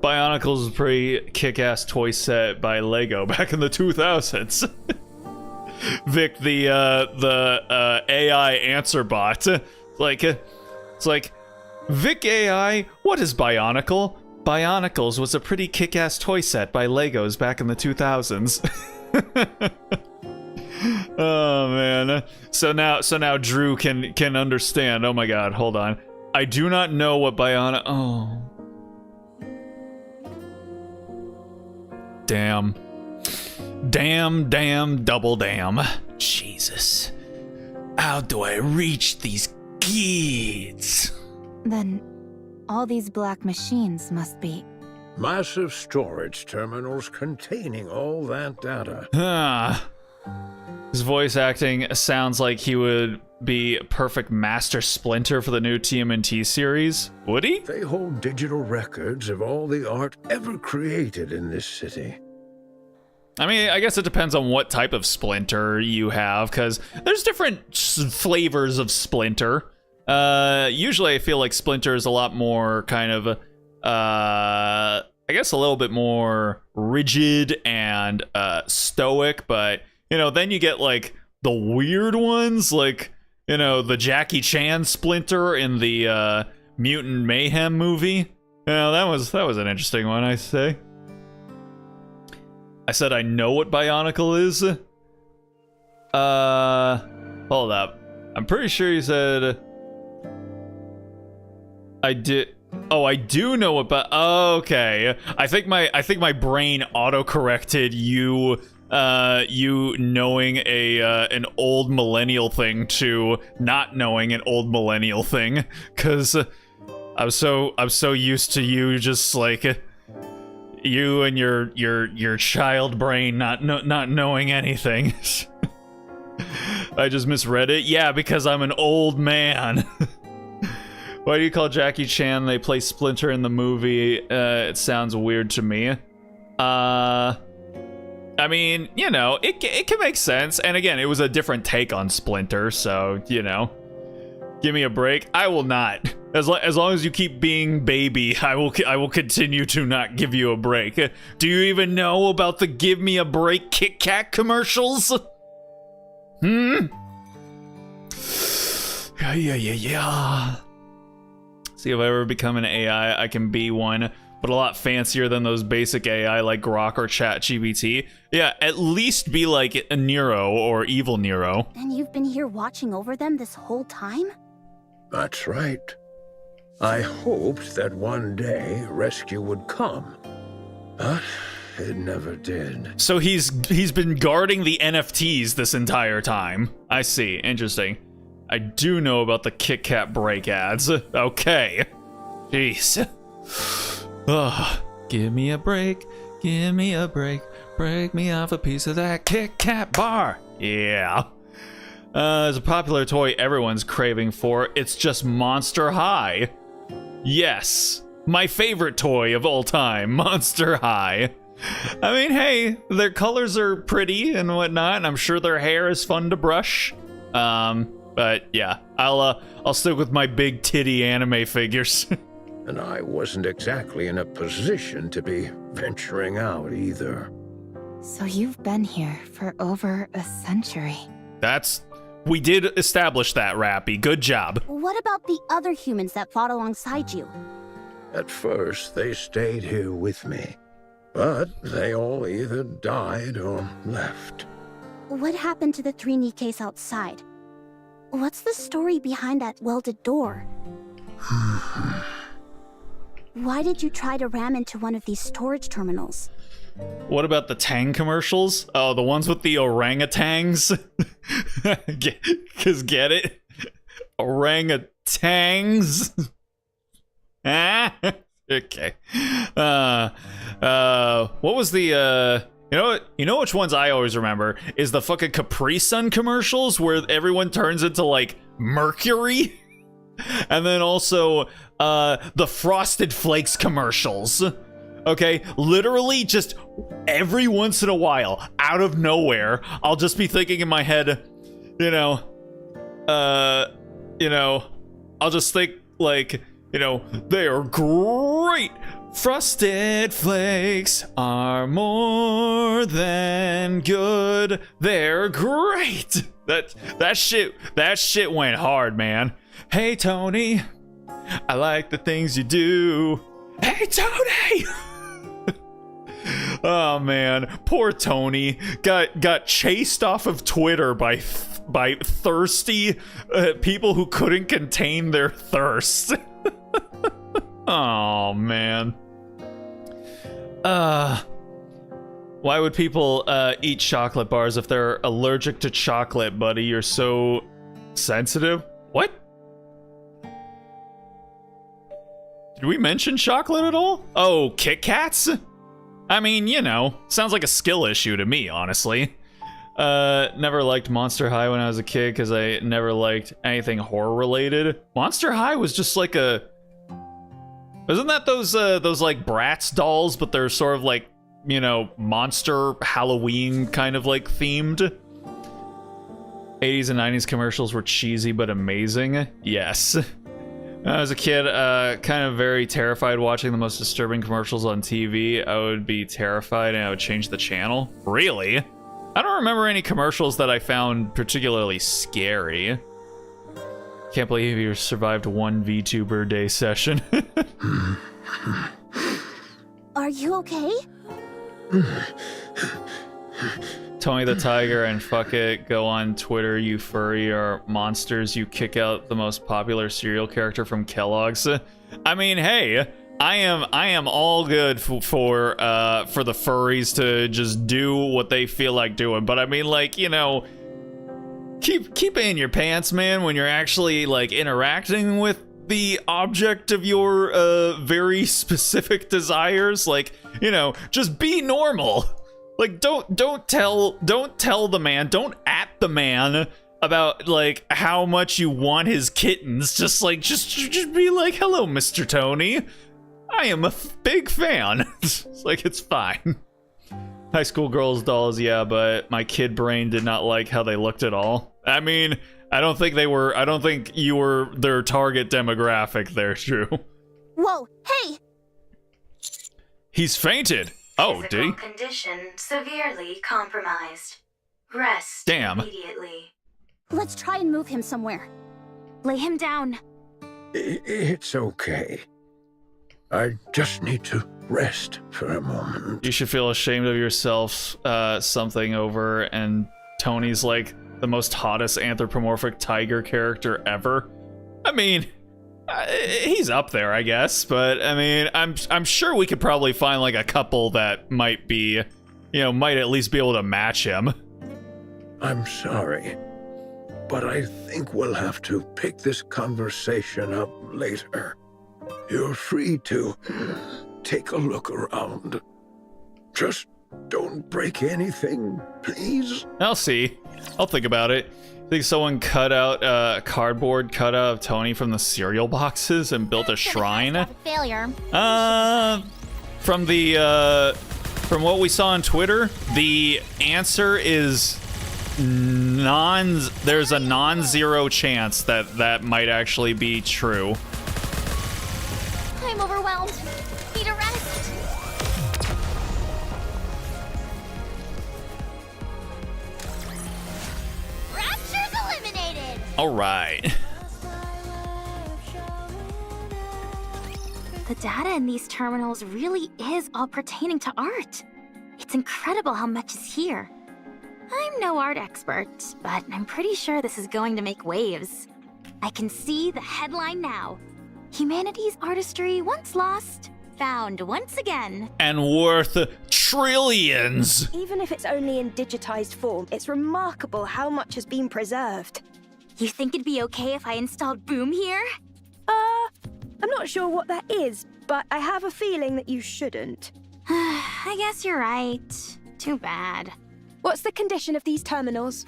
Bionicles was a pretty kick-ass toy set by Lego back in the 2000s. Vic, the AI answer bot. It's like, Vic AI, what is Bionicle? Bionicles was a pretty kick-ass toy set by Legos back in the 2000s. Oh man. So now Drew can understand. Oh my god, hold on. I do not know what Oh. Damn. Damn, double damn. Jesus. How do I reach these kids? Then, all these black machines must be... Massive storage terminals containing all that data. His voice acting sounds like he would be a perfect master Splinter for the new TMNT series. Would he? They hold digital records of all the art ever created in this city. I mean, I guess it depends on what type of Splinter you have, because there's different flavors of Splinter. Usually I feel like Splinter is a lot more kind of, I guess a little bit more rigid and stoic, but, you know, then you get, like, the weird ones, like, you know, the Jackie Chan Splinter in the Mutant Mayhem movie. You know, that was an interesting one, I say. I said I know what Bionicle is. Hold up. I'm pretty sure you said... I did... Oh, I do know what okay. I think my brain auto-corrected you knowing an old millennial thing to not knowing an old millennial thing. Cause I'm so used to you just like... You and your child brain not knowing anything. I just misread it. Yeah, because I'm an old man. Why do you call Jackie Chan? They play Splinter in the movie. It sounds weird to me. I mean, you know, it can make sense. And again, it was a different take on Splinter, so you know, give me a break. I will not As long as you keep being baby, I will continue to not give you a break. Do you even know about the Give Me a Break Kit Kat commercials? Yeah. See, if I ever become an AI, I can be one, but a lot fancier than those basic AI like Grok or ChatGPT. Yeah, at least be like a Nero or evil Nero. And you've been here watching over them this whole time? That's right. I hoped that one day rescue would come, but it never did. So he's been guarding the NFTs this entire time. I see. Interesting. I do know about the Kit Kat break ads. Okay. Jeez. Ugh. Give me a break. Give me a break. Break me off a piece of that Kit Kat bar. Yeah. There's a popular toy everyone's craving for. It's just Monster High. Yes. My favorite toy of all time. Monster High. I mean, hey, their colors are pretty and whatnot, and I'm sure their hair is fun to brush. But yeah, I'll stick with my big titty anime figures. And I wasn't exactly in a position to be venturing out either. So you've been here for over a century. We did establish that, Rappy. Good job. What about the other humans that fought alongside you? At first, they stayed here with me, but they all either died or left. What happened to the 3 Nikkes outside? What's the story behind that welded door? Why did you try to ram into one of these storage terminals? What about the Tang commercials? Oh, the ones with the orangutans? Get it? Orangutans? Ah? Okay. What was the, you know which ones I always remember? Is the fucking Capri Sun commercials where everyone turns into, like, mercury? And then also, the Frosted Flakes commercials. Okay, literally just every once in a while, out of nowhere, I'll just be thinking in my head, I'll just think like, they are great. Frosted Flakes are more than good. They're great. That shit went hard, man. Hey Tony, I like the things you do. Hey Tony. Oh man, poor Tony got chased off of Twitter by thirsty people who couldn't contain their thirst. Oh man. Why would people eat chocolate bars if they're allergic to chocolate, buddy? You're so sensitive. What? Did we mention chocolate at all? Oh, Kit Kats? I mean, sounds like a skill issue to me, honestly. Never liked Monster High when I was a kid because I never liked anything horror related. Monster High was just like isn't that those like Bratz dolls, but they're sort of like, monster Halloween kind of like themed? 80s and 90s commercials were cheesy but amazing. Yes. When I was a kid, kind of very terrified watching the most disturbing commercials on TV. I would be terrified and I would change the channel. Really? I don't remember any commercials that I found particularly scary. Can't believe you survived one VTuber day session. Are you okay? Tony the Tiger and fuck it, go on Twitter, you furry, are monsters. You kick out the most popular cereal character from Kellogg's. I mean, hey, I am all good for the furries to just do what they feel like doing. But I mean, like, keep it in your pants, man, when you're actually like interacting with the object of your very specific desires. Like, just be normal. Like, don't tell the man, don't at the man about like how much you want his kittens. Just be like, hello, Mr. Tony. I am a big fan. It's like, it's fine. High school girls dolls, yeah, but my kid brain did not like how they looked at all. I mean, I don't think you were their target demographic there, Drew. Whoa, hey! He's fainted. Oh, did he? Physical condition severely compromised. Rest Damn. immediately. Let's try and move him somewhere. Lay him down. It's okay. I just need to rest for a moment. You should feel ashamed of yourself, something over, and Tony's like the most hottest anthropomorphic tiger character ever. I mean, he's up there, I guess, but I mean, I'm sure we could probably find like a couple that might be, might at least be able to match him. I'm sorry, but I think we'll have to pick this conversation up later. You're free to take a look around. Just don't break anything, please. I'll see. I'll think about it. I think someone cut out a cardboard cutout of Tony from the cereal boxes and built a shrine. Failure. From what we saw on Twitter, the answer is there's a non-zero chance that might actually be true. I'm overwhelmed. Need a rest. Rapture's eliminated. All right. The data in these terminals really is all pertaining to art. It's incredible how much is here. I'm no art expert, but I'm pretty sure this is going to make waves. I can see the headline now. Humanity's artistry once lost, found once again. And worth trillions. Even if it's only in digitized form, it's remarkable how much has been preserved. You think it'd be okay if I installed Boom here? I'm not sure what that is, but I have a feeling that you shouldn't. I guess you're right. Too bad. What's the condition of these terminals?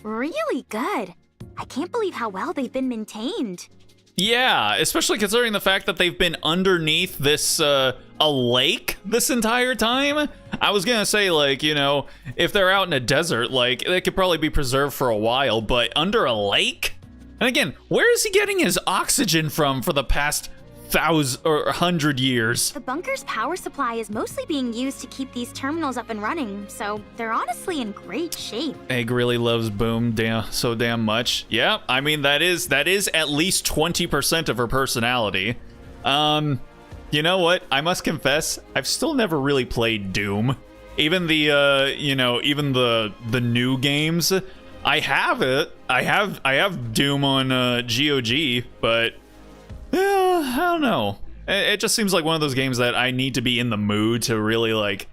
Really good. I can't believe how well they've been maintained. Yeah, especially considering the fact that they've been underneath this, a lake this entire time. I was gonna say, like, if they're out in a desert, like, they could probably be preserved for a while, but under a lake? And again, where is he getting his oxygen from for the past 100 years? The bunker's power supply is mostly being used to keep these terminals up and running, so they're honestly in great shape. Egg really loves Boom so damn much. Yeah, I mean, that is at least 20% of her personality. You know what? I must confess, I've still never really played Doom. Even the, even the new games. I have it. I have Doom on GOG, but I don't know. It just seems like one of those games that I need to be in the mood to really like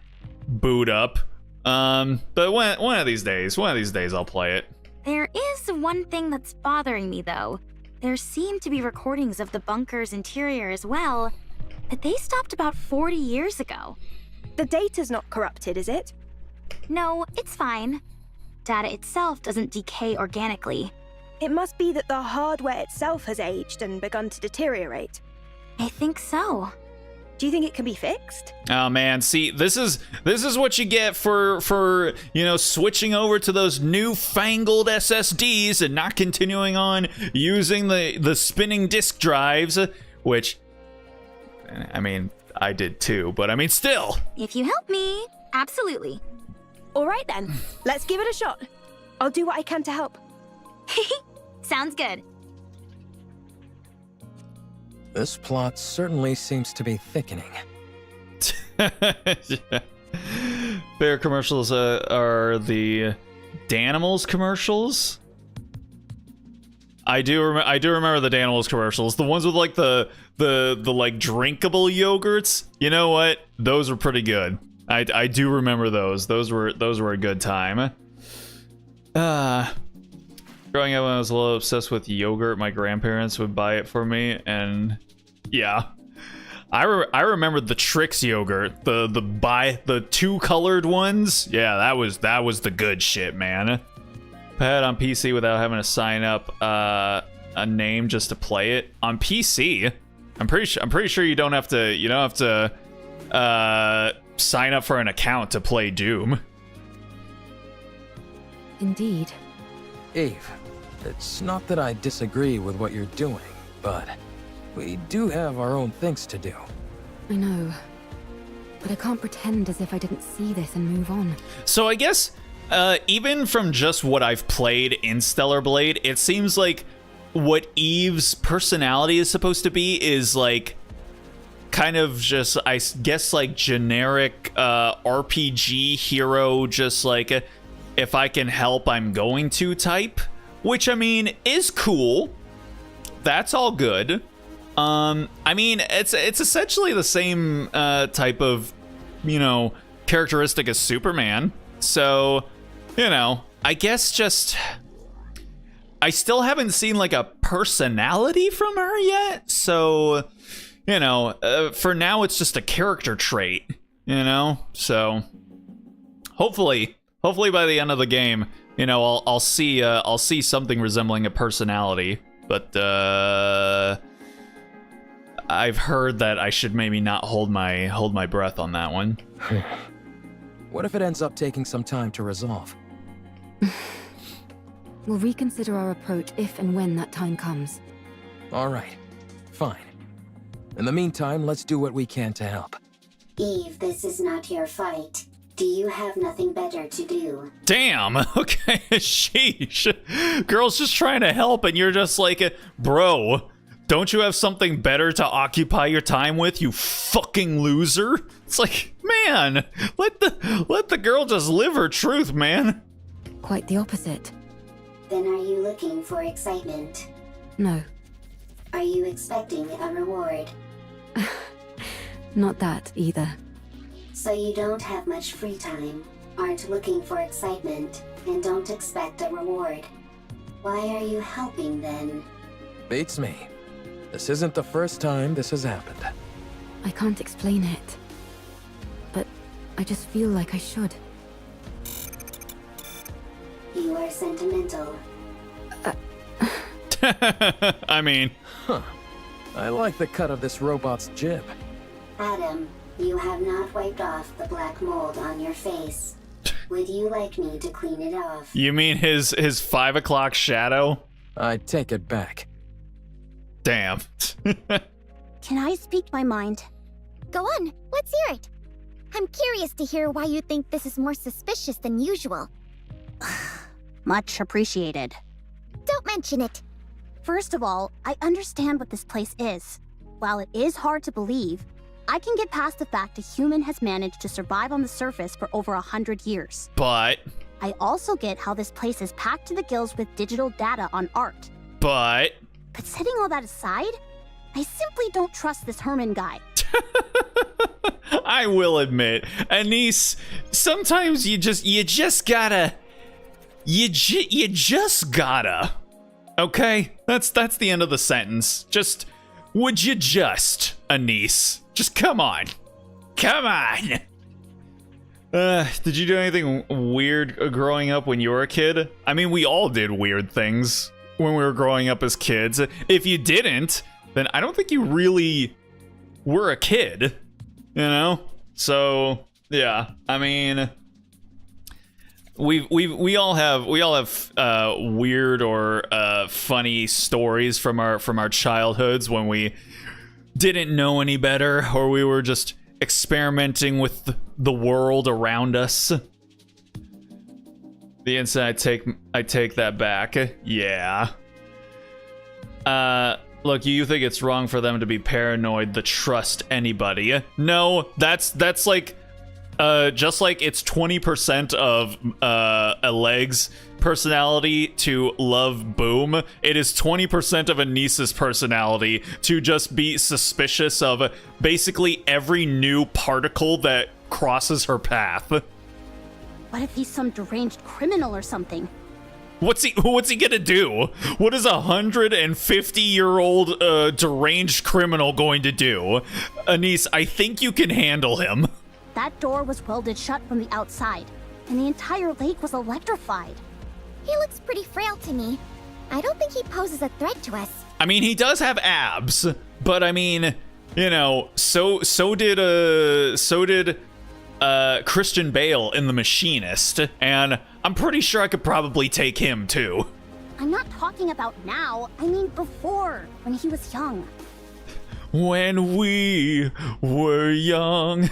boot up. But one of these days I'll play it. There is one thing that's bothering me though. There seem to be recordings of the bunker's interior as well, but they stopped about 40 years ago. The data's not corrupted, is it? No, it's fine. Data itself doesn't decay organically. It must be that the hardware itself has aged and begun to deteriorate. I think so. Do you think it can be fixed? Oh man, see, this is what you get for switching over to those newfangled SSDs and not continuing on using the spinning disk drives, which, I mean, I did too, but I mean, still. If you help me, absolutely. All right then, let's give it a shot. I'll do what I can to help. Sounds good. This plot certainly seems to be thickening. Yeah. Bear commercials are the Danimals commercials. I do remember the Danimals commercials, the ones with like the like drinkable yogurts. You know what? Those were pretty good. I do remember those. Those were a good time. Growing up when I was a little obsessed with yogurt, my grandparents would buy it for me, and yeah. I remember the Trix yogurt, the two colored ones. Yeah, that was the good shit, man. Pad on PC without having to sign up a name just to play it on PC. I'm pretty sure you don't have to sign up for an account to play Doom. Indeed. Eve, It's not that I disagree with what you're doing, but we do have our own things to do. I know. But I can't pretend as if I didn't see this and move on. So I guess, even from just what I've played in Stellar Blade, it seems like what Eve's personality is supposed to be is like kind of just, I guess, like generic RPG hero, just like if I can help, I'm going to type, which I mean is cool. That's all good. I mean, it's essentially the same type of, you know, characteristic as Superman. So, you know, I guess just I still haven't seen like a personality from her yet. So, you know, for now it's just a character trait, you know? So hopefully by the end of the game, you know, I'll see something resembling a personality, but I've heard that I should maybe not hold my breath on that one. What if it ends up taking some time to resolve? We'll reconsider our approach if and when that time comes. All right, fine. In the meantime, let's do what we can to help. Eve, this is not your fight. Do you have nothing better to do? Damn, okay, sheesh. Girl's just trying to help and you're just like, bro, don't you have something better to occupy your time with, you fucking loser? It's like, man, let the girl just live her truth, man. Quite the opposite. Then are you looking for excitement? No. Are you expecting a reward? Not that either. So you don't have much free time, aren't looking for excitement, and don't expect a reward. Why are you helping then? Beats me. This isn't the first time this has happened. I can't explain it. But I just feel like I should. You are sentimental. I mean... Huh. I like the cut of this robot's jib. Adam, you have not wiped off the black mold on your face. Would you like me to clean it off? You mean his 5 o'clock shadow? I take it back. Damn. Can I speak my mind? Go on, let's hear it. I'm curious to hear why you think this is more suspicious than usual. Much appreciated. Don't mention it. First of all, I understand what this place is. While it is hard to believe, I can get past the fact a human has managed to survive on the surface for over 100 years. But... I also get how this place is packed to the gills with digital data on art. But setting all that aside, I simply don't trust this Herman guy. I will admit, Anise, sometimes you just gotta, okay? That's the end of the sentence. Just, would you just, Anise? Just come on. Come on. Did you do anything weird growing up when you were a kid? I mean, we all did weird things when we were growing up as kids. If you didn't, then I don't think you really were a kid, you know? So, yeah, I mean, we all have weird or funny stories from our childhoods when we didn't know any better, or we were just experimenting with the world around us. The instant I take that back. Yeah. Look, you think it's wrong for them to be paranoid to trust anybody. No, that's like just like it's 20% of a leg's personality to love Boom, it is 20% of Anisa's personality to just be suspicious of basically every new particle that crosses her path. What if he's some deranged criminal or something? What's he gonna do? What is 150-year-old deranged criminal going to do? Anise, I think you can handle him. That door was welded shut from the outside, and the entire lake was electrified. He looks pretty frail to me. I don't think he poses a threat to us. I mean, he does have abs, but I mean, you know, so did Christian Bale in The Machinist, and I'm pretty sure I could probably take him too. I'm not talking about now. I mean before, when he was young. When we were young.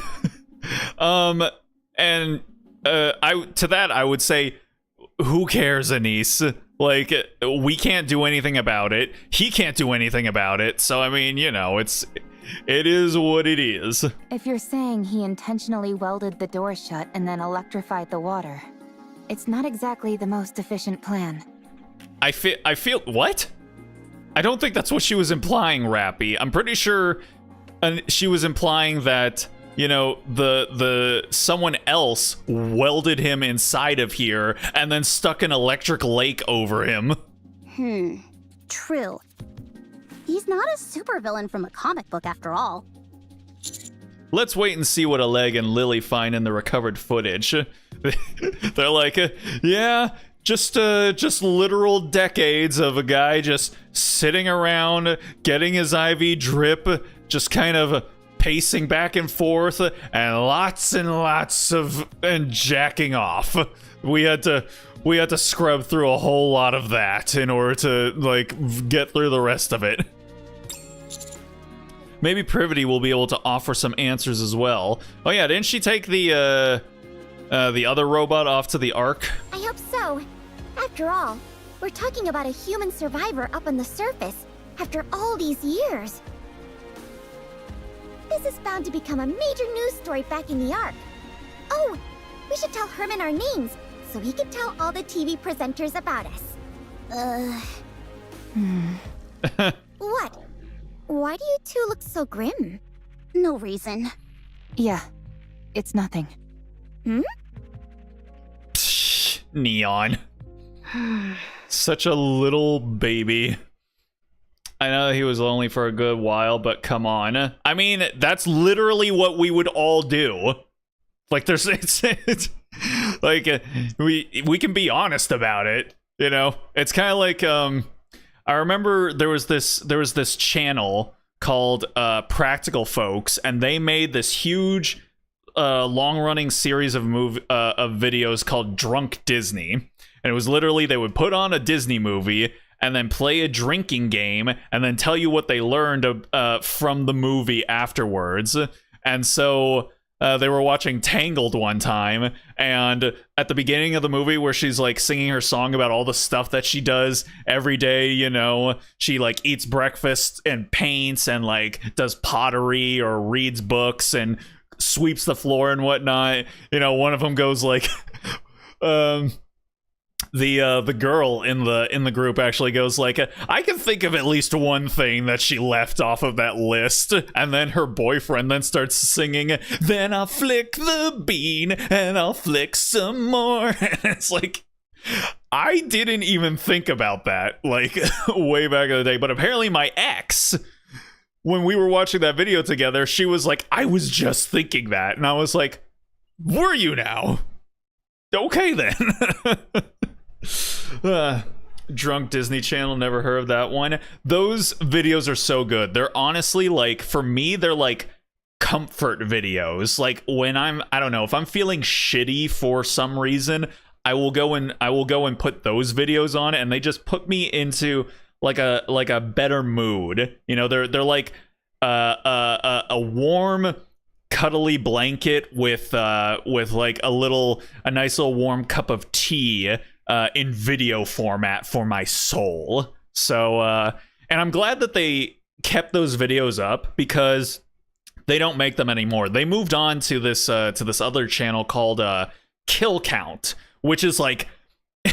And I would say, who cares, Anise? Like, we can't do anything about it. He can't do anything about it. So, I mean, you know, it is what it is. If you're saying he intentionally welded the door shut and then electrified the water, it's not exactly the most efficient plan. I feel, what? I don't think that's what she was implying, Rappy. I'm pretty sure she was implying that, you know, the someone else welded him inside of here and then stuck an electric lake over him. True. He's not a supervillain from a comic book after all. Let's wait and see what Oleg and Lily find in the recovered footage. They're like, yeah, just literal decades of a guy just sitting around, getting his IV drip, just kind of pacing back and forth, and lots of jacking off. We had to scrub through a whole lot of that in order to, like, get through the rest of it. Maybe Privity will be able to offer some answers as well. Oh yeah, didn't she take the other robot off to the Ark? I hope so. After all, we're talking about a human survivor up on the surface after all these years. This is bound to become a major news story back in the Ark. Oh, we should tell Herman our names so he can tell all the TV presenters about us. What? Why do you two look so grim? No reason. Yeah, it's nothing. Psh, Neon. Such a little baby. I know he was lonely for a good while, but come on. I mean, that's literally what we would all do. Like, it's like, we can be honest about it, you know? It's kind of like, I remember there was this channel called Practical Folks, and they made this huge long-running series of videos called Drunk Disney. And it was literally, they would put on a Disney movie and then play a drinking game and then tell you what they learned from the movie afterwards. And so they were watching Tangled one time, and at the beginning of the movie where she's like singing her song about all the stuff that she does every day, you know, she like eats breakfast and paints and like does pottery or reads books and sweeps the floor and whatnot. You know, one of them goes like, the girl in the group actually goes like, I can think of at least one thing that she left off of that list, and then her boyfriend then starts singing, then I'll flick the bean and I'll flick some more. And it's like, I didn't even think about that like way back in the day, but apparently my ex, when we were watching that video together, she was like, I was just thinking that, and I was like, were you now? Okay then. Drunk Disney Channel, never heard of that one. Those videos are so good. They're honestly, like, for me, they're like comfort videos. Like, when I don't know, if I'm feeling shitty for some reason, I will go and put those videos on, and they just put me into like a better mood. You know, they're like a warm, cuddly blanket with like a nice little warm cup of tea in video format for my soul. So and I'm glad that they kept those videos up, because they don't make them anymore. They moved on to this other channel called Kill Count, which is like,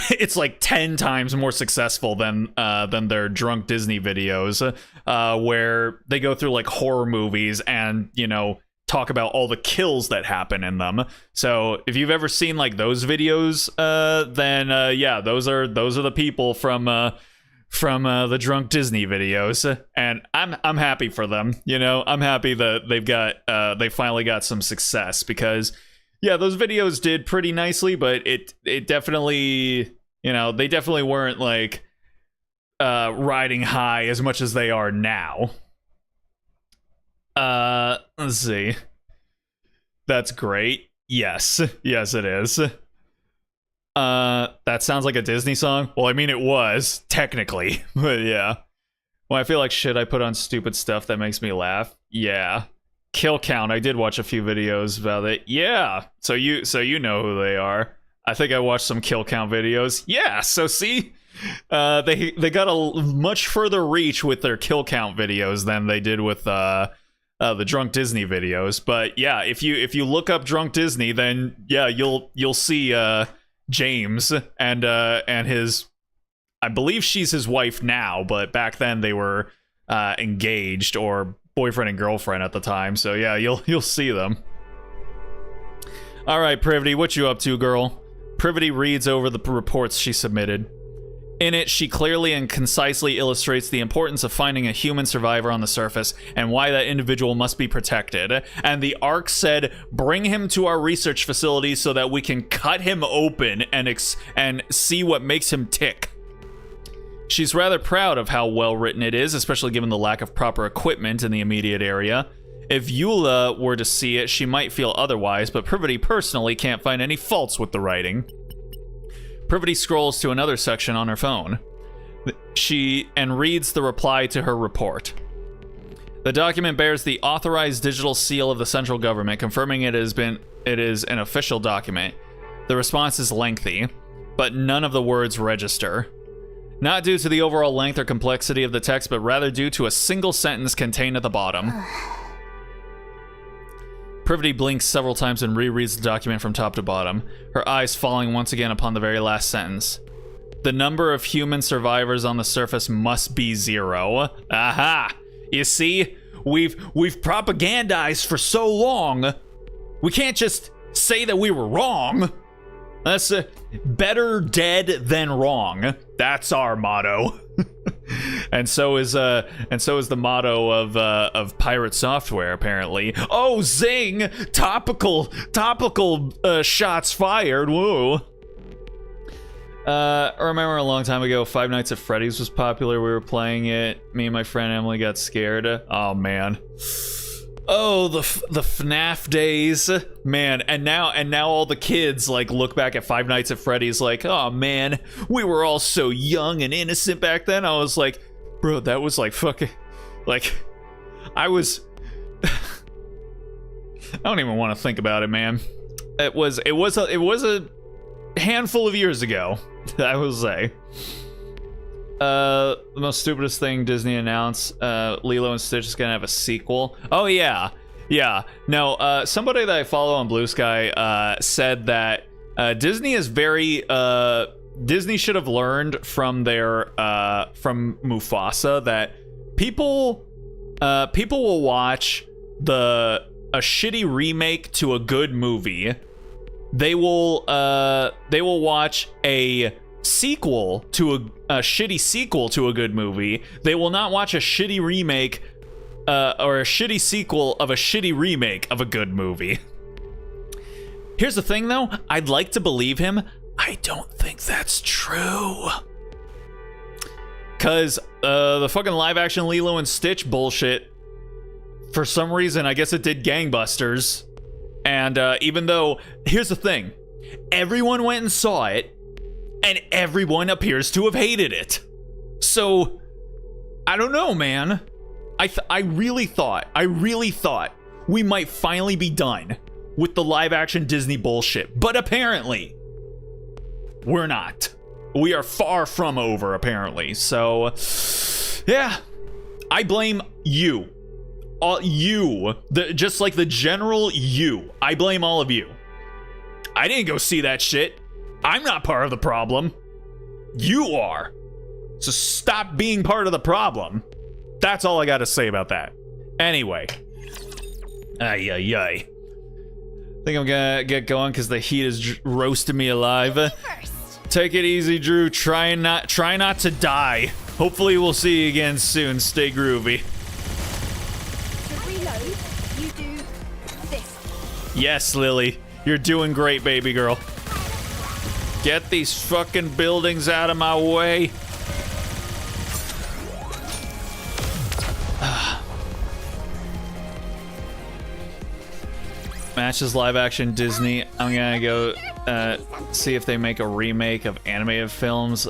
it's like 10 times more successful than their Drunk Disney videos, where they go through like horror movies and, you know, talk about all the kills that happen in them. So if you've ever seen like those videos, then yeah, those are the people from the Drunk Disney videos, and I'm happy for them. You know, I'm happy that they finally got some success, because yeah, those videos did pretty nicely, but it definitely, you know, they definitely weren't like riding high as much as they are now. Let's see. That's great. Yes, it is. That sounds like a Disney song. Well, I mean, it was, technically. But yeah. Well, I feel like shit, I put on stupid stuff that makes me laugh. Yeah. Kill count. I did watch a few videos about it. Yeah. So you know who they are. I think I watched some kill count videos. Yeah. So see, they got a much further reach with their kill count videos than they did with the Drunk Disney videos. But yeah, if you look up Drunk Disney, then yeah, you'll see James and his, I believe she's his wife now, but back then they were engaged or boyfriend and girlfriend at the time. So yeah, you'll see them. All right, Privity, what you up to, girl? Privity reads over the reports she submitted. In it, she clearly and concisely illustrates the importance of finding a human survivor on the surface and why that individual must be protected. And the ARC said, bring him to our research facility so that we can cut him open and see what makes him tick. She's rather proud of how well written it is, especially given the lack of proper equipment in the immediate area. If Eula were to see it, she might feel otherwise, but Privity personally can't find any faults with the writing. Privity scrolls to another section on her phone. She reads the reply to her report. The document bears the authorized digital seal of the central government, confirming it is an official document. The response is lengthy, but none of the words register. Not due to the overall length or complexity of the text, but rather due to a single sentence contained at the bottom. Privity blinks several times and rereads the document from top to bottom, her eyes falling once again upon the very last sentence. The number of human survivors on the surface must be 0. Aha! You see, we've propagandized for so long, we can't just say that we were wrong. That's better dead than wrong. That's our motto. And so is the motto of Pirate Software, apparently. Oh, zing! Topical shots fired. Whoa. I remember a long time ago, Five Nights at Freddy's was popular. We were playing it. Me and my friend Emily got scared. Oh man. Oh, the FNAF days, man. And now all the kids like look back at Five Nights at Freddy's like, oh man, we were all so young and innocent back then. I was like, bro, that was like fucking, like, I don't even want to think about it, man. It was a handful of years ago, I will say. The most stupidest thing Disney announced, Lilo and Stitch is gonna have a sequel. Oh yeah. No, somebody that I follow on Blue Sky said that Disney is very Disney should have learned from their from Mufasa that people will watch a shitty remake to a good movie. They will watch a sequel to a shitty sequel to a good movie. They will not watch a shitty remake or a shitty sequel of a shitty remake of a good movie. Here's the thing though, I'd like to believe him. I don't think that's true. Cause the fucking live action Lilo and Stitch bullshit, for some reason, I guess it did gangbusters. And even though, here's the thing, everyone went and saw it, and everyone appears to have hated it. So, I don't know, man. I really thought we might finally be done with the live-action Disney bullshit. But apparently, we're not. We are far from over, apparently. So, yeah. I blame you. Just like the general you. I blame all of you. I didn't go see that shit. I'm not part of the problem. You are. So stop being part of the problem. That's all I gotta say about that. Anyway. Ay. I think I'm gonna get going because the heat is roasting me alive. Take it easy, Drew. Try not to die. Hopefully we'll see you again soon. Stay groovy. To reload, you do this. Yes, Lily. You're doing great, baby girl. Get these fucking buildings out of my way. Matches live action Disney. I'm gonna go see if they make a remake of animated films.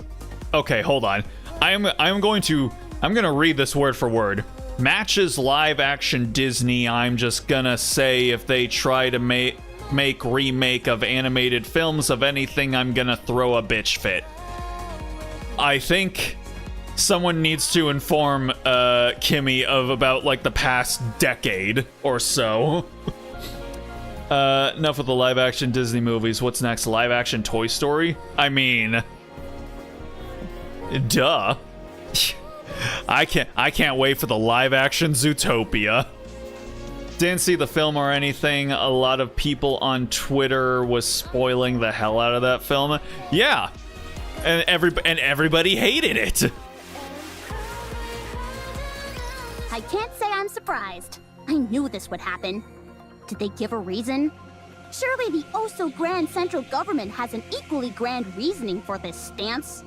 Okay, hold on. I'm gonna read this word for word. Matches live action Disney. I'm just gonna say if they try to make remake of animated films of anything, I'm gonna throw a bitch fit. I think someone needs to inform Kimmy of about like the past decade or so. Enough with the live action Disney movies. What's next? Live action Toy Story? I mean, duh. I can't wait for the live action Zootopia. Didn't see the film or anything. A lot of people on Twitter was spoiling the hell out of that film. Yeah. And everybody hated it. I can't say I'm surprised. I knew this would happen. Did they give a reason? Surely the oh-so-grand central government has an equally grand reasoning for this stance.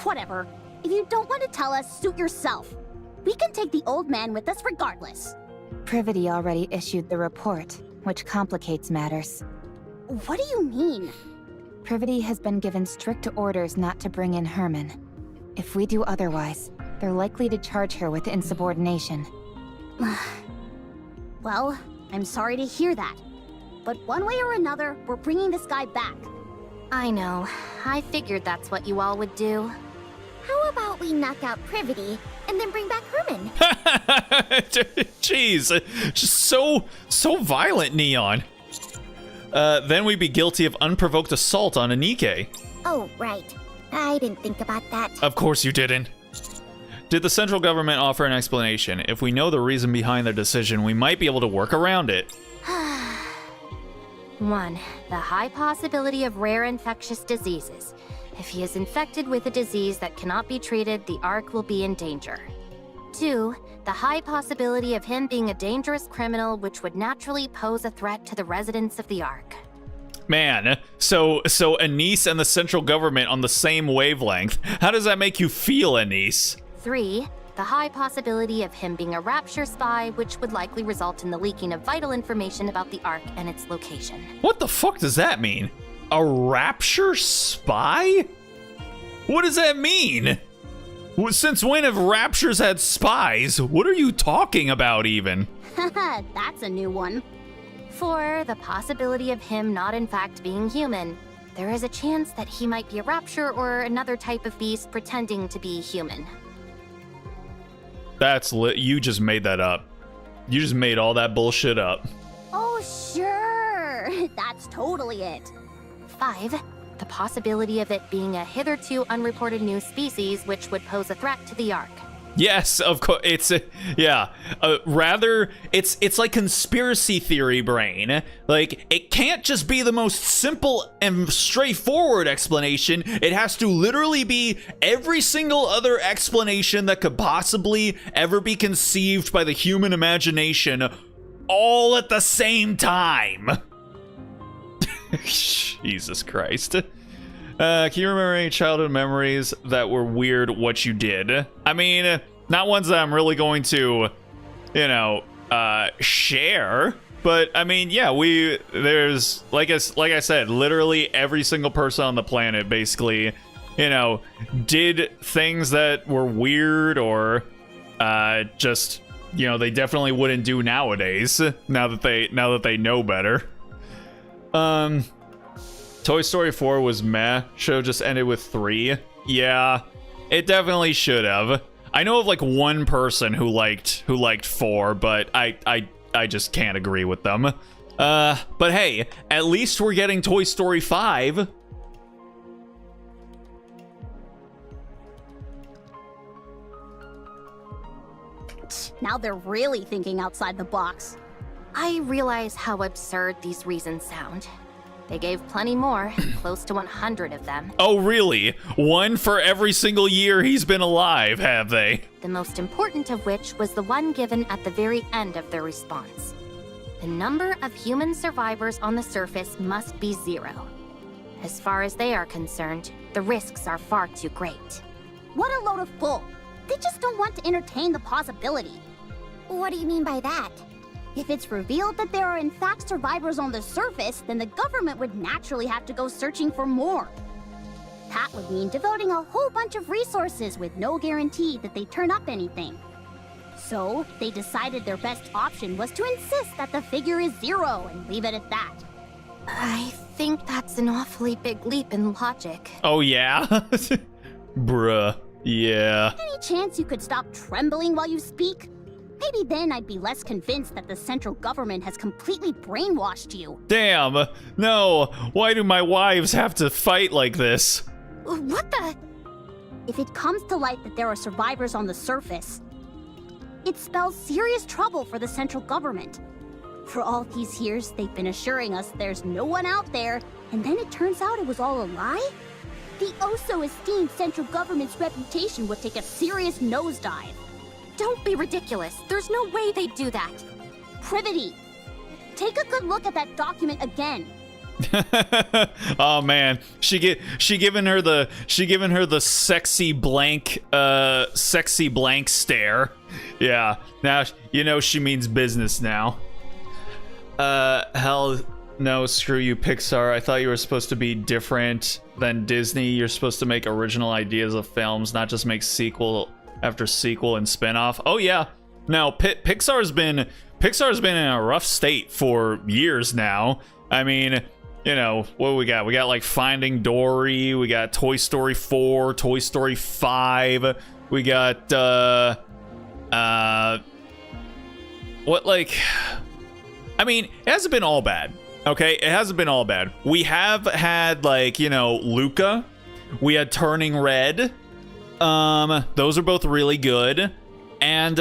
Whatever. If you don't want to tell us, suit yourself. We can take the old man with us regardless. Privity already issued the report, which complicates matters. What do you mean? Privity has been given strict orders not to bring in Herman. If we do otherwise, they're likely to charge her with insubordination. Well, I'm sorry to hear that. But one way or another, we're bringing this guy back. I know. I figured that's what you all would do. How about we knock out Privity and then bring back Herman? Jeez, just so violent, Neon. Then we'd be guilty of unprovoked assault on a Nikke. Oh, right. I didn't think about that. Of course you didn't. Did the central government offer an explanation? If we know the reason behind their decision, we might be able to work around it. 1. The high possibility of rare infectious diseases. If he is infected with a disease that cannot be treated, the Ark will be in danger. 2. The high possibility of him being a dangerous criminal which would naturally pose a threat to the residents of the Ark. Man, so Anise and the central government on the same wavelength. How does that make you feel, Anise? 3. The high possibility of him being a Rapture spy, which would likely result in the leaking of vital information about the Ark and its location. What the fuck does that mean? A Rapture spy? What does that mean? Since when have Raptures had spies? What are you talking about even? That's a new one. 4. The possibility of him not in fact being human. There is a chance that he might be a Rapture or another type of beast pretending to be human. That's lit. You just made that up. You just made all that bullshit up. Oh, sure. That's totally it. 5. The possibility of it being a hitherto unreported new species which would pose a threat to the Ark. Yes, of course. It's yeah. Rather, it's like conspiracy theory brain. Like, it can't just be the most simple and straightforward explanation. It has to literally be every single other explanation that could possibly ever be conceived by the human imagination, all at the same time. Jesus Christ. Can you remember any childhood memories that were weird what you did? I mean, not ones that I'm really going to, share. But, I mean, yeah, there's, like I said, literally every single person on the planet basically, did things that were weird or just, they definitely wouldn't do nowadays, now that they know better. Toy Story 4 was meh. Show just ended with 3. Yeah, it definitely should have. I know of like one person who liked 4, but I just can't agree with them. But hey, at least we're getting Toy Story 5. Now they're really thinking outside the box. I realize how absurd these reasons sound. They gave plenty more, close to 100 of them. Oh, really? One for every single year he's been alive, have they? The most important of which was the one given at the very end of their response. The number of human survivors on the surface must be 0. As far as they are concerned, the risks are far too great. What a load of bull. They just don't want to entertain the possibility. What do you mean by that? If it's revealed that there are in fact survivors on the surface, then the government would naturally have to go searching for more. That would mean devoting a whole bunch of resources with no guarantee that they turn up anything. So, they decided their best option was to insist that the figure is 0 and leave it at that. I think that's an awfully big leap in logic. Oh, yeah? Bruh. Yeah. Any chance you could stop trembling while you speak? Maybe then I'd be less convinced that the central government has completely brainwashed you. Damn. No. Why do my wives have to fight like this? What the? If it comes to light that there are survivors on the surface, it spells serious trouble for the central government. For all these years, they've been assuring us there's no one out there, and then it turns out it was all a lie? The oh-so-esteemed central government's reputation would take a serious nosedive. Don't be ridiculous. There's no way they'd do that. Privity. Take a good look at that document again. Oh man, she given her the sexy blank stare. Yeah, now you know she means business now. Hell no, screw you, Pixar. I thought you were supposed to be different than Disney. You're supposed to make original ideas of films, not just make sequel after sequel and spin-off. Oh yeah, no, Pixar's been in a rough state for years now. I mean, you know, what we got? We got like Finding Dory, we got Toy Story 4, Toy Story 5, we got what, like, I mean, it hasn't been all bad. Okay, it hasn't been all bad. We have had, like, you know, Luca. We had Turning Red. Those are both really good. And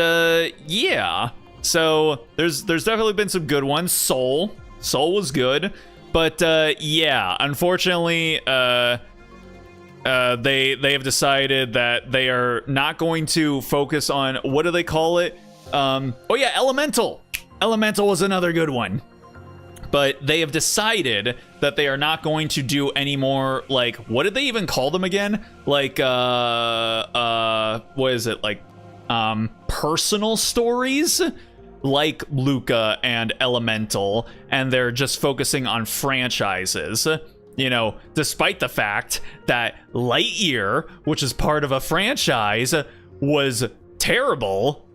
yeah. So there's definitely been some good ones. Soul was good. But yeah, unfortunately, they have decided that they are not going to focus on, what do they call it? Oh yeah, Elemental. Elemental was another good one. But they have decided that they are not going to do any more, like, what did they even call them again? Like, what is it? Like, personal stories? Like Luca and Elemental, and they're just focusing on franchises. You know, despite the fact that Lightyear, which is part of a franchise, was terrible.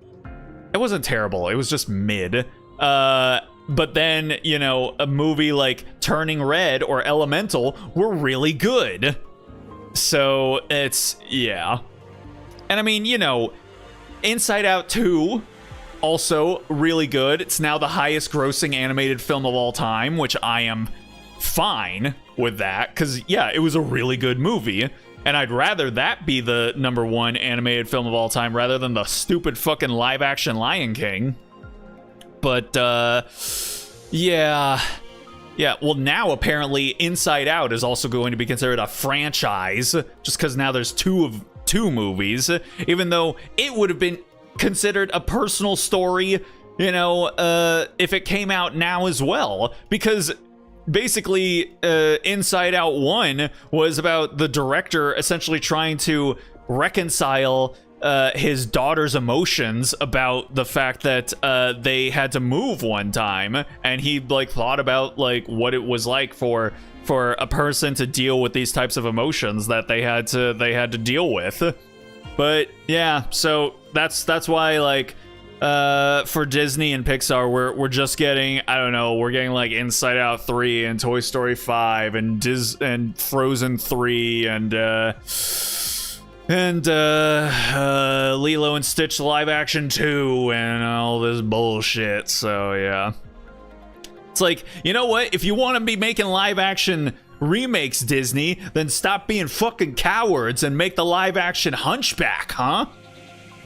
It wasn't terrible, it was just mid. But then, you know, a movie like Turning Red or Elemental were really good. So it's, yeah. And I mean, you know, Inside Out 2, also really good. It's now the highest grossing animated film of all time, which I am fine with that, because, yeah, it was a really good movie. And I'd rather that be the #1 animated film of all time rather than the stupid fucking live-action Lion King. But, yeah, well, now apparently Inside Out is also going to be considered a franchise, just because now there's two movies, even though it would have been considered a personal story, you know, if it came out now as well, because basically, Inside Out 1 was about the director essentially trying to reconcile his daughter's emotions about the fact that they had to move one time, and he like thought about like what it was like for a person to deal with these types of emotions that they had to deal with. But yeah, so that's why, like, for Disney and Pixar, we're just getting, I don't know, we're getting like Inside Out 3 and Toy Story 5 and Frozen 3 and Lilo and Stitch live action 2 and all this bullshit. So yeah, it's like, you know what? If you want to be making live action remakes, Disney, then stop being fucking cowards and make the live action Hunchback, huh?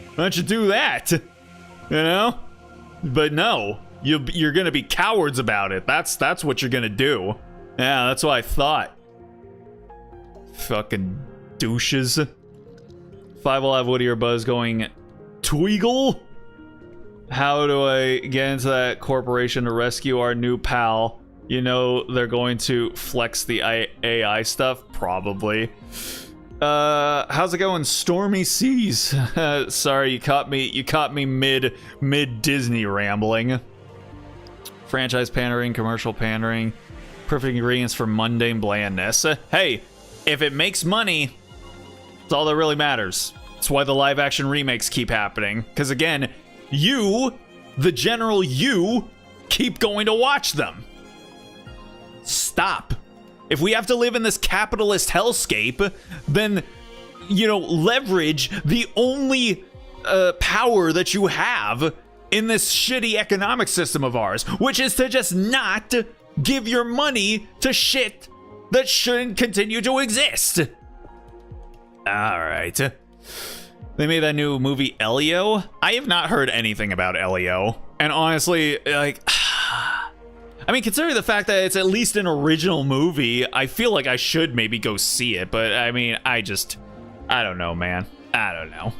Why don't you do that? You know? But no, you're gonna be cowards about it. That's what you're gonna do. Yeah, that's what I thought. Fucking douches. 5 Alive Woody or Buzz going, Tweagle? How do I get into that corporation to rescue our new pal? You know they're going to flex the AI stuff? Probably. How's it going, Stormy Seas? Sorry, you caught me mid Disney rambling. Franchise pandering, commercial pandering, perfect ingredients for mundane blandness. Hey, if it makes money, it's all that really matters. That's why the live action remakes keep happening. Because again, you, the general you, keep going to watch them. Stop. If we have to live in this capitalist hellscape, then, you know, leverage the only power that you have in this shitty economic system of ours, which is to just not give your money to shit that shouldn't continue to exist. Alright. They made that new movie Elio. I have not heard anything about Elio. And honestly, like, I mean, considering the fact that it's at least an original movie, I feel like I should maybe go see it. But I mean, I don't know, man. I don't know.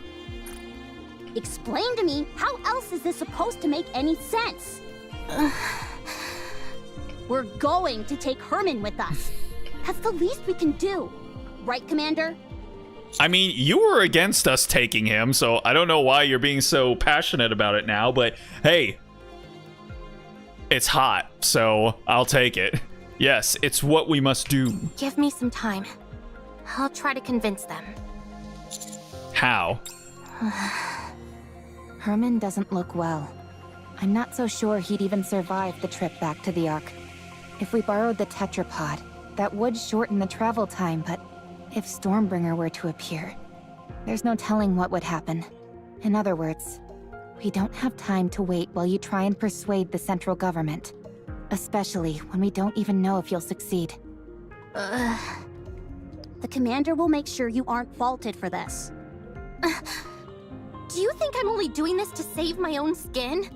Explain to me, how else is this supposed to make any sense? We're going to take Herman with us. That's the least we can do. Right, Commander? I mean, you were against us taking him, so I don't know why you're being so passionate about it now, but hey, it's hot, so I'll take it. Yes, it's what we must do. Give me some time. I'll try to convince them. How? Herman doesn't look well. I'm not so sure he'd even survive the trip back to the Ark. If we borrowed the tetrapod, that would shorten the travel time, but if Stormbringer were to appear, there's no telling what would happen. In other words, we don't have time to wait while you try and persuade the central government. Especially when we don't even know if you'll succeed. The Commander will make sure you aren't faulted for this. Do you think I'm only doing this to save my own skin?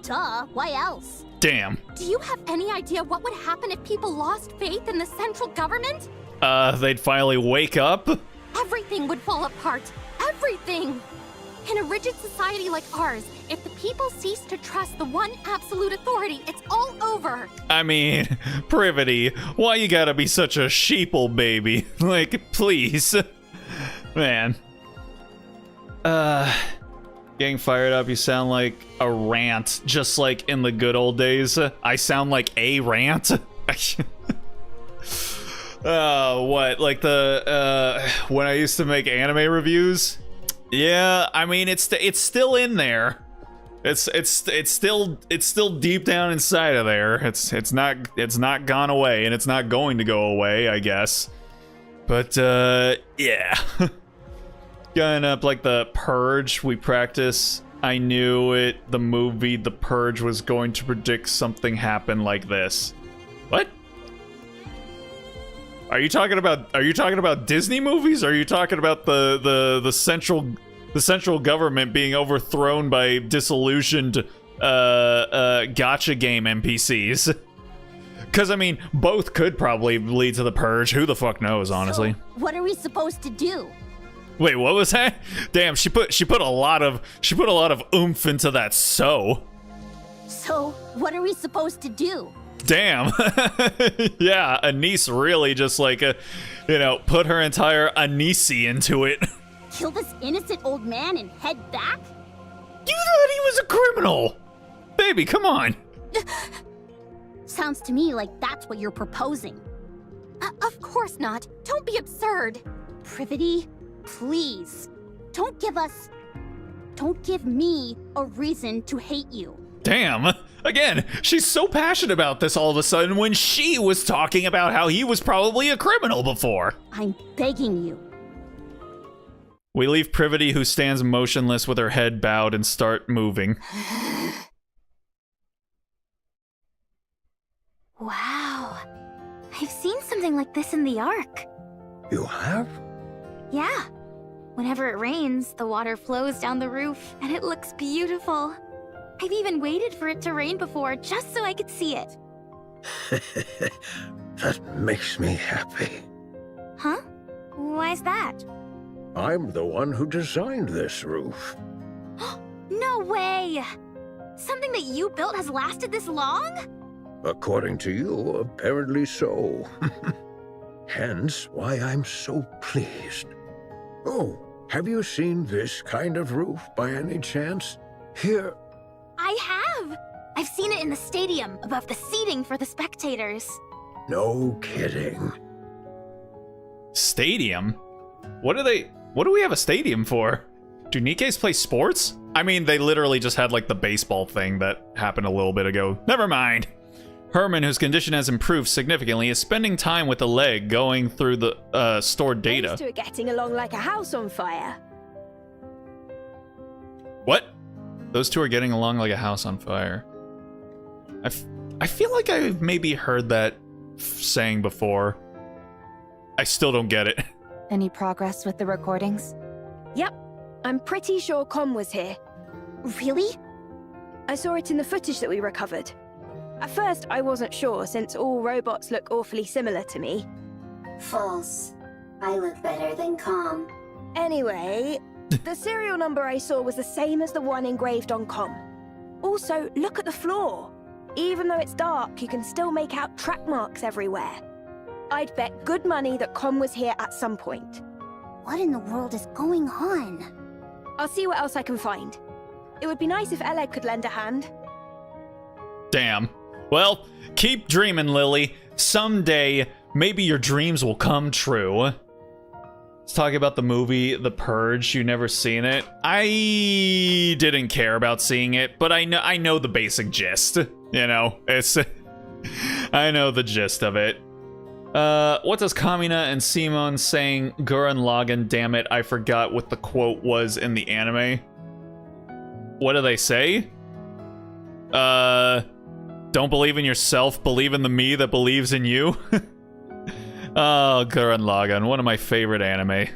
Duh, why else? Damn. Do you have any idea what would happen if people lost faith in the central government? They'd finally wake up? Everything would fall apart. Everything! In a rigid society like ours, if the people cease to trust the one absolute authority, it's all over. I mean, Privity, why you gotta be such a sheeple baby? Like, please. Man. Getting fired up, you sound like a rant, just like in the good old days. I sound like a rant? What, like the, when I used to make anime reviews? Yeah, I mean, it's still in there. It's still deep down inside of there. It's not gone away, and it's not going to go away, I guess. But, yeah. Going up like the Purge we practice. I knew it. The movie The Purge was going to predict something happen like this. What? Are you talking about Disney movies? Or are you talking about the central government being overthrown by disillusioned gacha game NPCs? Because I mean, both could probably lead to the Purge. Who the fuck knows, honestly? So, what are we supposed to do? Wait, what was that? Damn, she put a lot of oomph into that. So what are we supposed to do? Damn. Yeah, Anise really just like put her entire Anisi into it. Kill this innocent old man and head back? You thought he was a criminal, baby, come on. Sounds to me like that's what you're proposing. Of course not. Don't be absurd. Privity, please. Don't give me a reason to hate you. Damn. Again, she's so passionate about this all of a sudden when she was talking about how he was probably a criminal before. I'm begging you. We leave Privity, who stands motionless with her head bowed, and start moving. Wow. I've seen something like this in the Ark. You have? Yeah. Whenever it rains, the water flows down the roof, and it looks beautiful. I've even waited for it to rain before, just so I could see it. That makes me happy. Huh? Why's that? I'm the one who designed this roof. No way! Something that you built has lasted this long? According to you, apparently so. Hence why I'm so pleased. Oh, have you seen this kind of roof by any chance? Here. I have! I've seen it in the stadium, above the seating for the spectators. No kidding. Stadium? What do we have a stadium for? Do Nikkes play sports? I mean, they literally just had like the baseball thing that happened a little bit ago. Never mind. Herman, whose condition has improved significantly, is spending time with the leg going through the stored data. Those two are getting along like a house on fire. What? Those two are getting along like a house on fire. I feel like I've maybe heard that saying before. I still don't get it. Any progress with the recordings? Yep. I'm pretty sure Com was here. Really? I saw it in the footage that we recovered. At first, I wasn't sure, since all robots look awfully similar to me. False. I look better than Com. Anyway, the serial number I saw was the same as the one engraved on Com. Also, look at the floor. Even though it's dark, you can still make out track marks everywhere. I'd bet good money that Com was here at some point. What in the world is going on? I'll see what else I can find. It would be nice if Oleg could lend a hand. Damn. Well, keep dreaming, Lily. Someday, maybe your dreams will come true. Let's talk about the movie The Purge. You never seen it? I didn't care about seeing it, but I know the basic gist. You know, it's I know the gist of it. What does Kamina and Simon saying Gurren Lagann, damn it, I forgot what the quote was in the anime. What do they say? Don't believe in yourself, believe in the me that believes in you. Oh, Gurren Lagann, one of my favorite anime.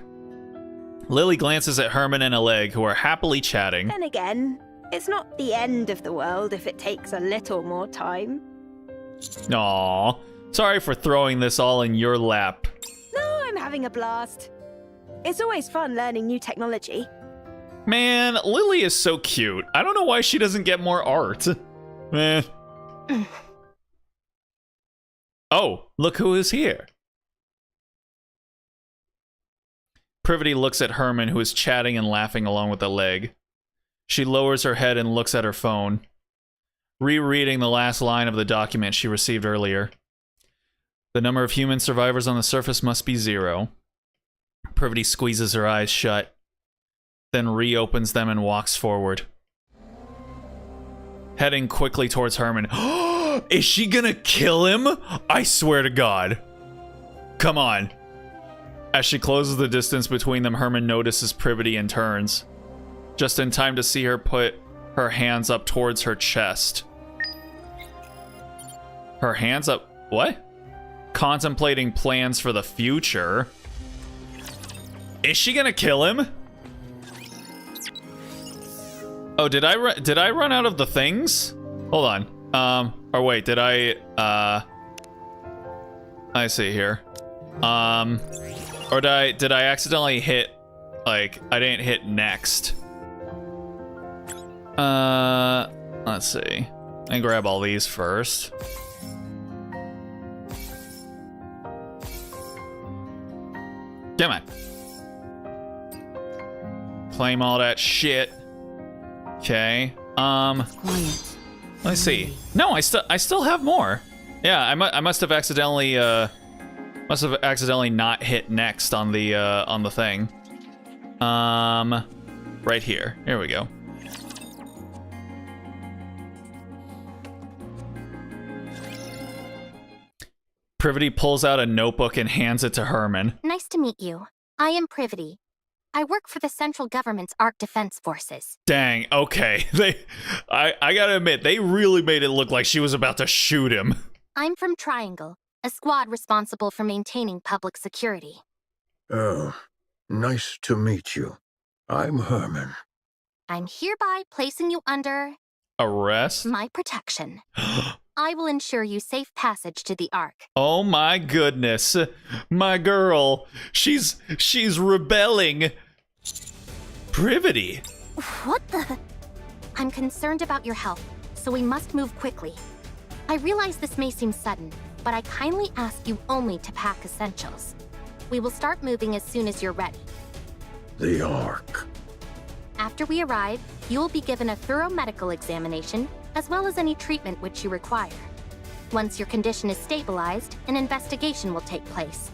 Lily glances at Herman and Oleg, who are happily chatting. Then again, it's not the end of the world if it takes a little more time. Aww. Sorry for throwing this all in your lap. No, I'm having a blast. It's always fun learning new technology. Man, Lily is so cute. I don't know why she doesn't get more art. Man. Oh, look who is here. Privity looks at Herman, who is chatting and laughing along with Oleg. She lowers her head and looks at her phone, rereading the last line of the document she received earlier. The number of human survivors on the surface must be 0. Privity squeezes her eyes shut, then reopens them and walks forward, heading quickly towards Herman. Is she gonna kill him? I swear to God. Come on. As she closes the distance between them, Herman notices Privity and turns, just in time to see her put her hands up towards her chest. Her hands up... What? Contemplating plans for the future. Is she gonna kill him? Oh, did I run out of the things? Hold on. Or wait, did I see here. Or did I accidentally hit, like, I didn't hit next. Let's see. I grab all these first. Damn it. Claim all that shit. Okay. Let's see. No, I still have more. Yeah, I must have accidentally not hit next on the thing. Right here. Here we go. Privity pulls out a notebook and hands it to Herman. Nice to meet you. I am Privity. I work for the central government's Ark Defense Forces. Dang, okay. I gotta admit, they really made it look like she was about to shoot him. I'm from Triangle, a squad responsible for maintaining public security. Oh, nice to meet you. I'm Herman. I'm hereby placing you under... Arrest? My protection. I will ensure you safe passage to the Ark. Oh my goodness. My girl. She's rebelling. Privity. What the... I'm concerned about your health, so we must move quickly. I realize this may seem sudden, but I kindly ask you only to pack essentials. We will start moving as soon as you're ready. The Ark. After we arrive, you will be given a thorough medical examination, as well as any treatment which you require. Once your condition is stabilized, an investigation will take place.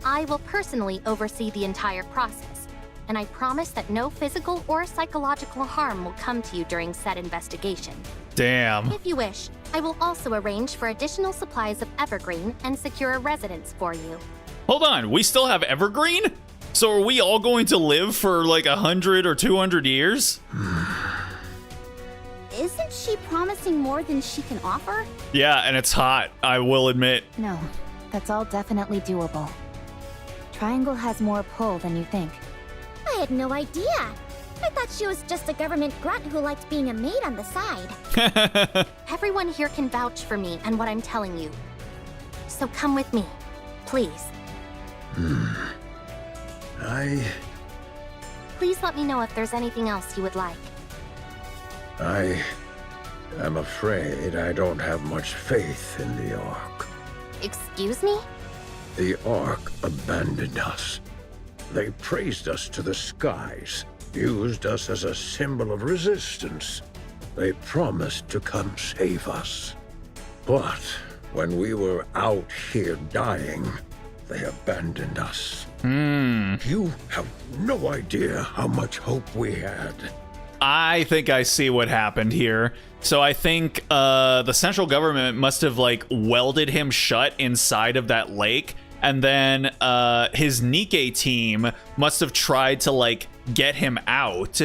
I will personally oversee the entire process, and I promise that no physical or psychological harm will come to you during said investigation. Damn. If you wish, I will also arrange for additional supplies of evergreen and secure a residence for you. Hold on, we still have evergreen? So are we all going to live for like 100 or 200 years? Isn't she promising more than she can offer? Yeah, and it's hot, I will admit. No, that's all definitely doable. Triangle has more pull than you think. I had no idea. I thought she was just a government grunt who liked being a maid on the side. Everyone here can vouch for me and what I'm telling you. So come with me, please. Please let me know if there's anything else you would like. I am afraid I don't have much faith in the Ark. Excuse me? The Ark abandoned us. They praised us to the skies, used us as a symbol of resistance. They promised to come save us. But when we were out here dying, they abandoned us. You have no idea how much hope we had. I think I see what happened here. So I think the central government must have like welded him shut inside of that lake, and then his Nikke team must have tried to like get him out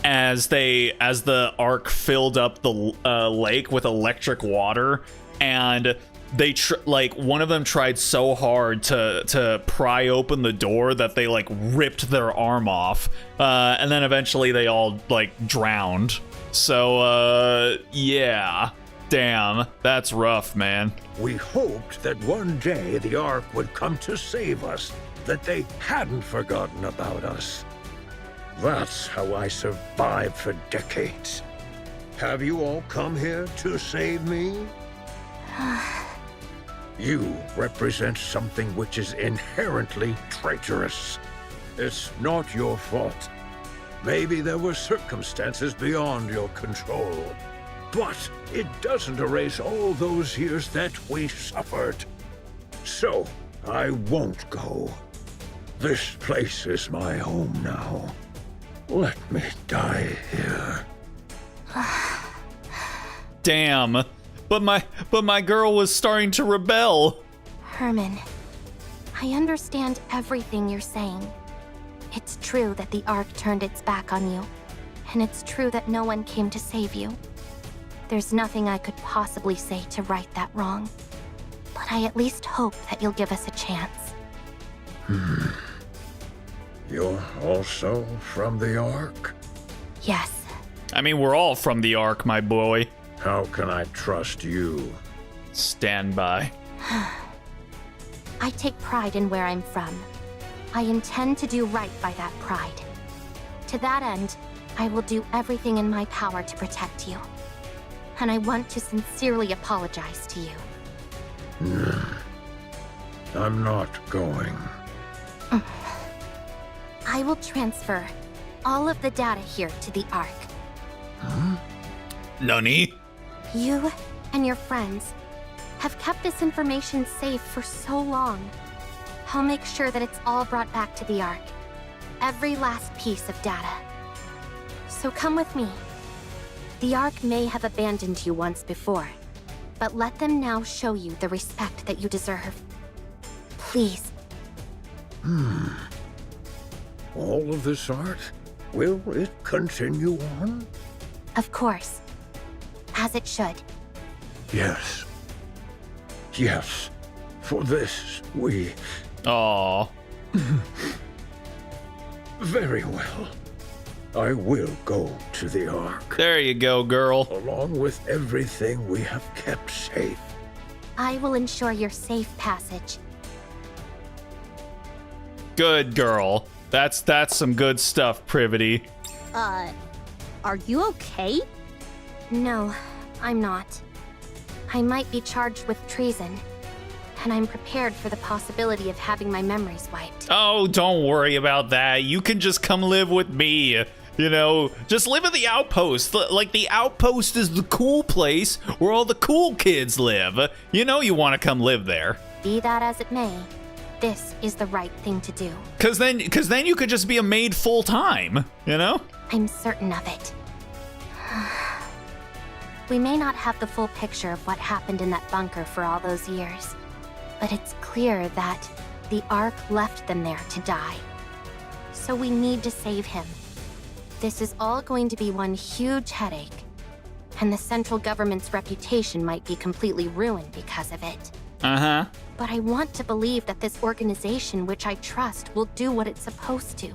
as the Ark filled up the lake with electric water, and they like one of them tried so hard to pry open the door that they like ripped their arm off, and then eventually they all like drowned. So yeah, damn, that's rough, man. We hoped that one day the Ark would come to save us, that they hadn't forgotten about us. That's how I survived for decades. Have you all come here to save me? You represent something which is inherently traitorous. It's not your fault. Maybe there were circumstances beyond your control. But it doesn't erase all those years that we suffered. So, I won't go. This place is my home now. Let me die here. Damn. But my girl was starting to rebel. Herman, I understand everything you're saying. It's true that the Ark turned its back on you, and it's true that no one came to save you. There's nothing I could possibly say to right that wrong, but I at least hope that you'll give us a chance. You're also from the Ark? Yes. I mean, we're all from the Ark, my boy. How can I trust you? Stand by. I take pride in where I'm from. I intend to do right by that pride. To that end, I will do everything in my power to protect you. And I want to sincerely apologize to you. I'm not going. I will transfer all of the data here to the Ark. Nani? You and your friends have kept this information safe for so long. I'll make sure that it's all brought back to the Ark. Every last piece of data. So come with me. The Ark may have abandoned you once before, but let them now show you the respect that you deserve. Please. All of this art? Will it continue on? Of course. As it should. Yes. Yes. For this, we... Aww. Very well. I will go to the Ark. There you go, girl. Along with everything we have kept safe. I will ensure your safe passage. Good girl. That's some good stuff, Privity. Are you okay? No, I'm not. I might be charged with treason, and I'm prepared for the possibility of having my memories wiped. Oh, don't worry about that. You can just come live with me. You know, just live at the outpost. Like, the outpost is the cool place where all the cool kids live. You know you want to come live there. Be that as it may, this is the right thing to do. Cause then you could just be a maid full time, you know? I'm certain of it. We may not have the full picture of what happened in that bunker for all those years, but it's clear that the Ark left them there to die. So we need to save him. This is all going to be one huge headache, and the central government's reputation might be completely ruined because of it. Uh-huh. But I want to believe that this organization, which I trust, will do what it's supposed to.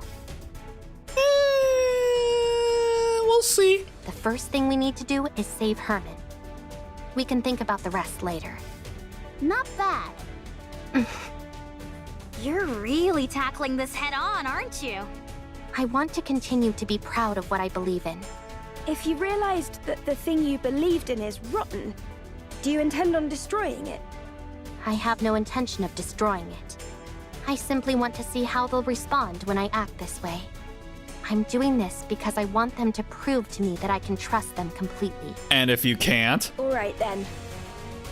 We'll see. The first thing we need to do is save Herman. We can think about the rest later. Not bad. You're really tackling this head on, aren't you? I want to continue to be proud of what I believe in. If you realized that the thing you believed in is rotten, do you intend on destroying it? I have no intention of destroying it. I simply want to see how they'll respond when I act this way. I'm doing this because I want them to prove to me that I can trust them completely. And if you can't? All right then.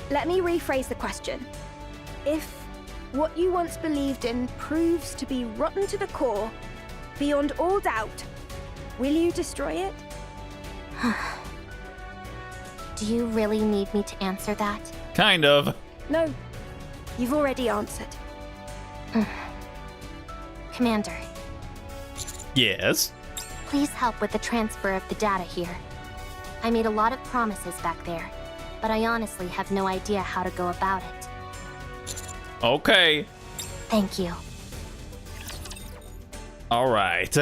Let me rephrase the question. If what you once believed in proves to be rotten to the core, beyond all doubt, will you destroy it? Do you really need me to answer that? Kind of. No, you've already answered. Commander, Yes? please help with the transfer of the data here. I made a lot of promises back there, but I honestly have no idea how to go about it. Okay. Thank you. All right.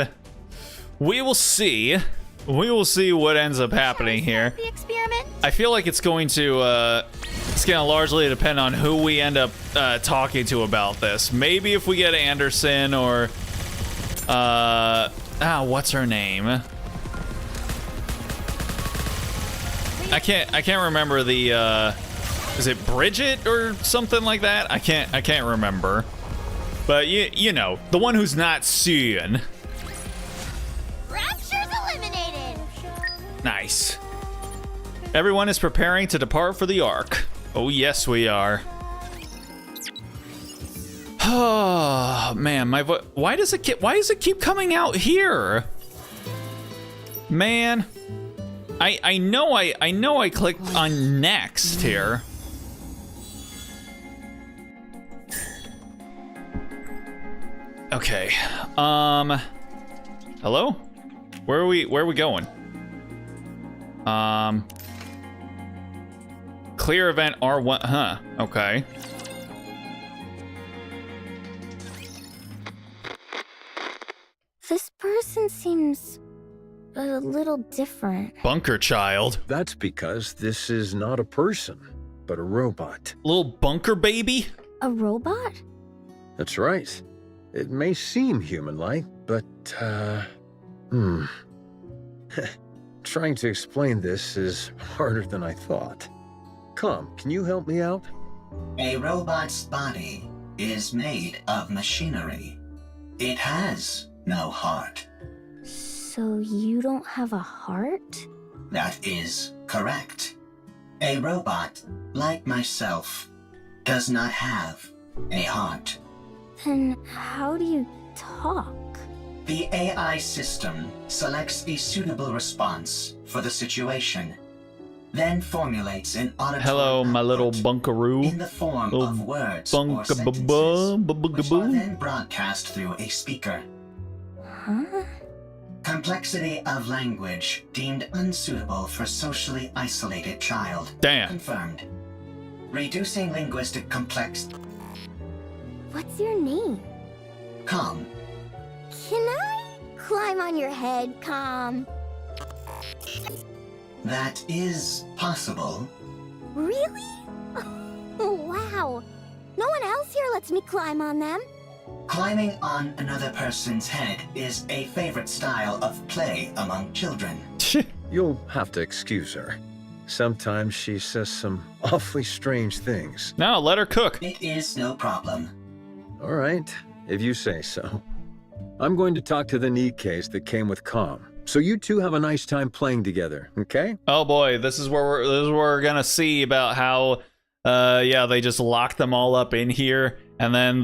We will see. We will see what ends up happening here. The experiment? I feel like it's going to largely depend on who we end up talking to about this. Maybe if we get Anderson or what's her name? I can't remember the is it Bridget or something like that? I can't remember. But you know, the one who's not Suyin. Rapture's eliminated! Nice. Everyone is preparing to depart for the Ark. Oh yes, we are. Oh man, my voice. Why does it keep coming out here? Man, I know I clicked on next here. Okay. Hello? Where are we going? Clear event R1. Huh. Okay. This person seems a little different. Bunker child. That's because this is not a person, but a robot. Little bunker baby? A robot? That's right. It may seem human-like, but, trying to explain this is harder than I thought. Come, can you help me out? A robot's body is made of machinery. It has no heart. So you don't have a heart? That is correct. A robot, like myself, does not have a heart. Then how do you talk? The AI system selects a suitable response for the situation, then formulates an auditory Hello, my little bunkaroo. in the form Little of words or sentences, which are then broadcast through a speaker. Huh? Complexity of language deemed unsuitable for socially isolated child. Damn. Confirmed. Reducing linguistic complexity. What's your name? Calm. Can I climb on your head, Calm? That is possible. Really? Oh, wow. No one else here lets me climb on them. Climbing on another person's head is a favorite style of play among children. You'll have to excuse her. Sometimes she says some awfully strange things. No, let her cook. It is no problem. All right, if you say so. I'm going to talk to the Nikkes that came with Com. So you two have a nice time playing together, okay? Oh boy, this is where we're gonna see about how, yeah, they just locked them all up in here, and then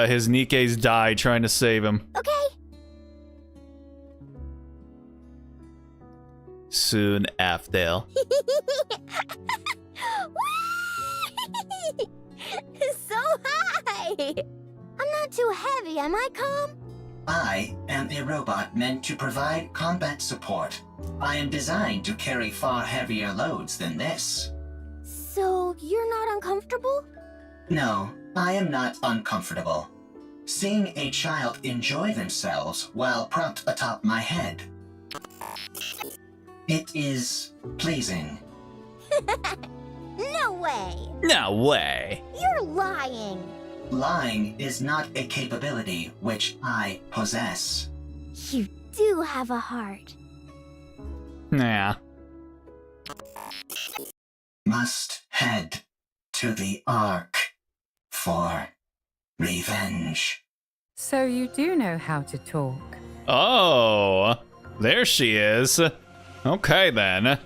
his Nikkes die trying to save him. Okay. Soon after. So high! I'm not too heavy, am I, Calm? I am a robot meant to provide combat support. I am designed to carry far heavier loads than this. So, you're not uncomfortable? No, I am not uncomfortable. Seeing a child enjoy themselves while propped atop my head. It is pleasing. No way! No way. You're lying! Lying is not a capability which I possess. You do have a heart. Yeah. Must head to the Ark for revenge. So you do know how to talk. Oh, there she is. Okay then.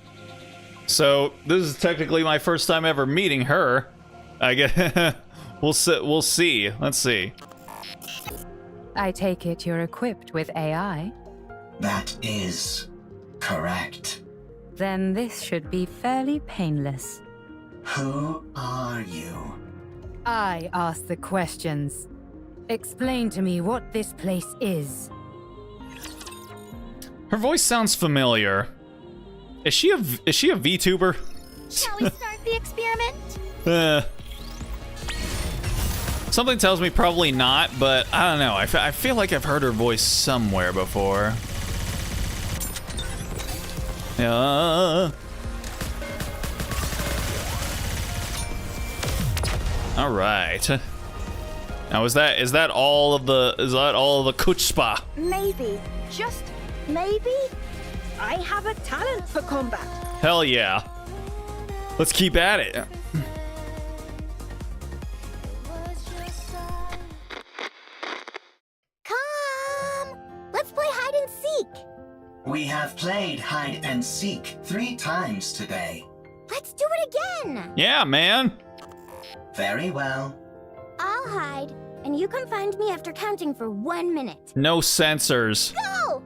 So this is technically my first time ever meeting her. I guess we'll see. Let's see. I take it you're equipped with AI? That is correct. Then this should be fairly painless. Who are you? I ask the questions. Explain to me what this place is. Her voice sounds familiar. Is she a VTuber? Shall we start the experiment? Something tells me probably not, but I don't know. I feel like I've heard her voice somewhere before. All right. Now is that all of the chutzpah? Maybe, just maybe, I have a talent for combat. Hell yeah. Let's keep at it. Come! Let's play hide and seek! We have played hide and seek 3 times today. Let's do it again! Yeah, man. Very well. I'll hide, and you can find me after counting for 1 minute. No censors. Go!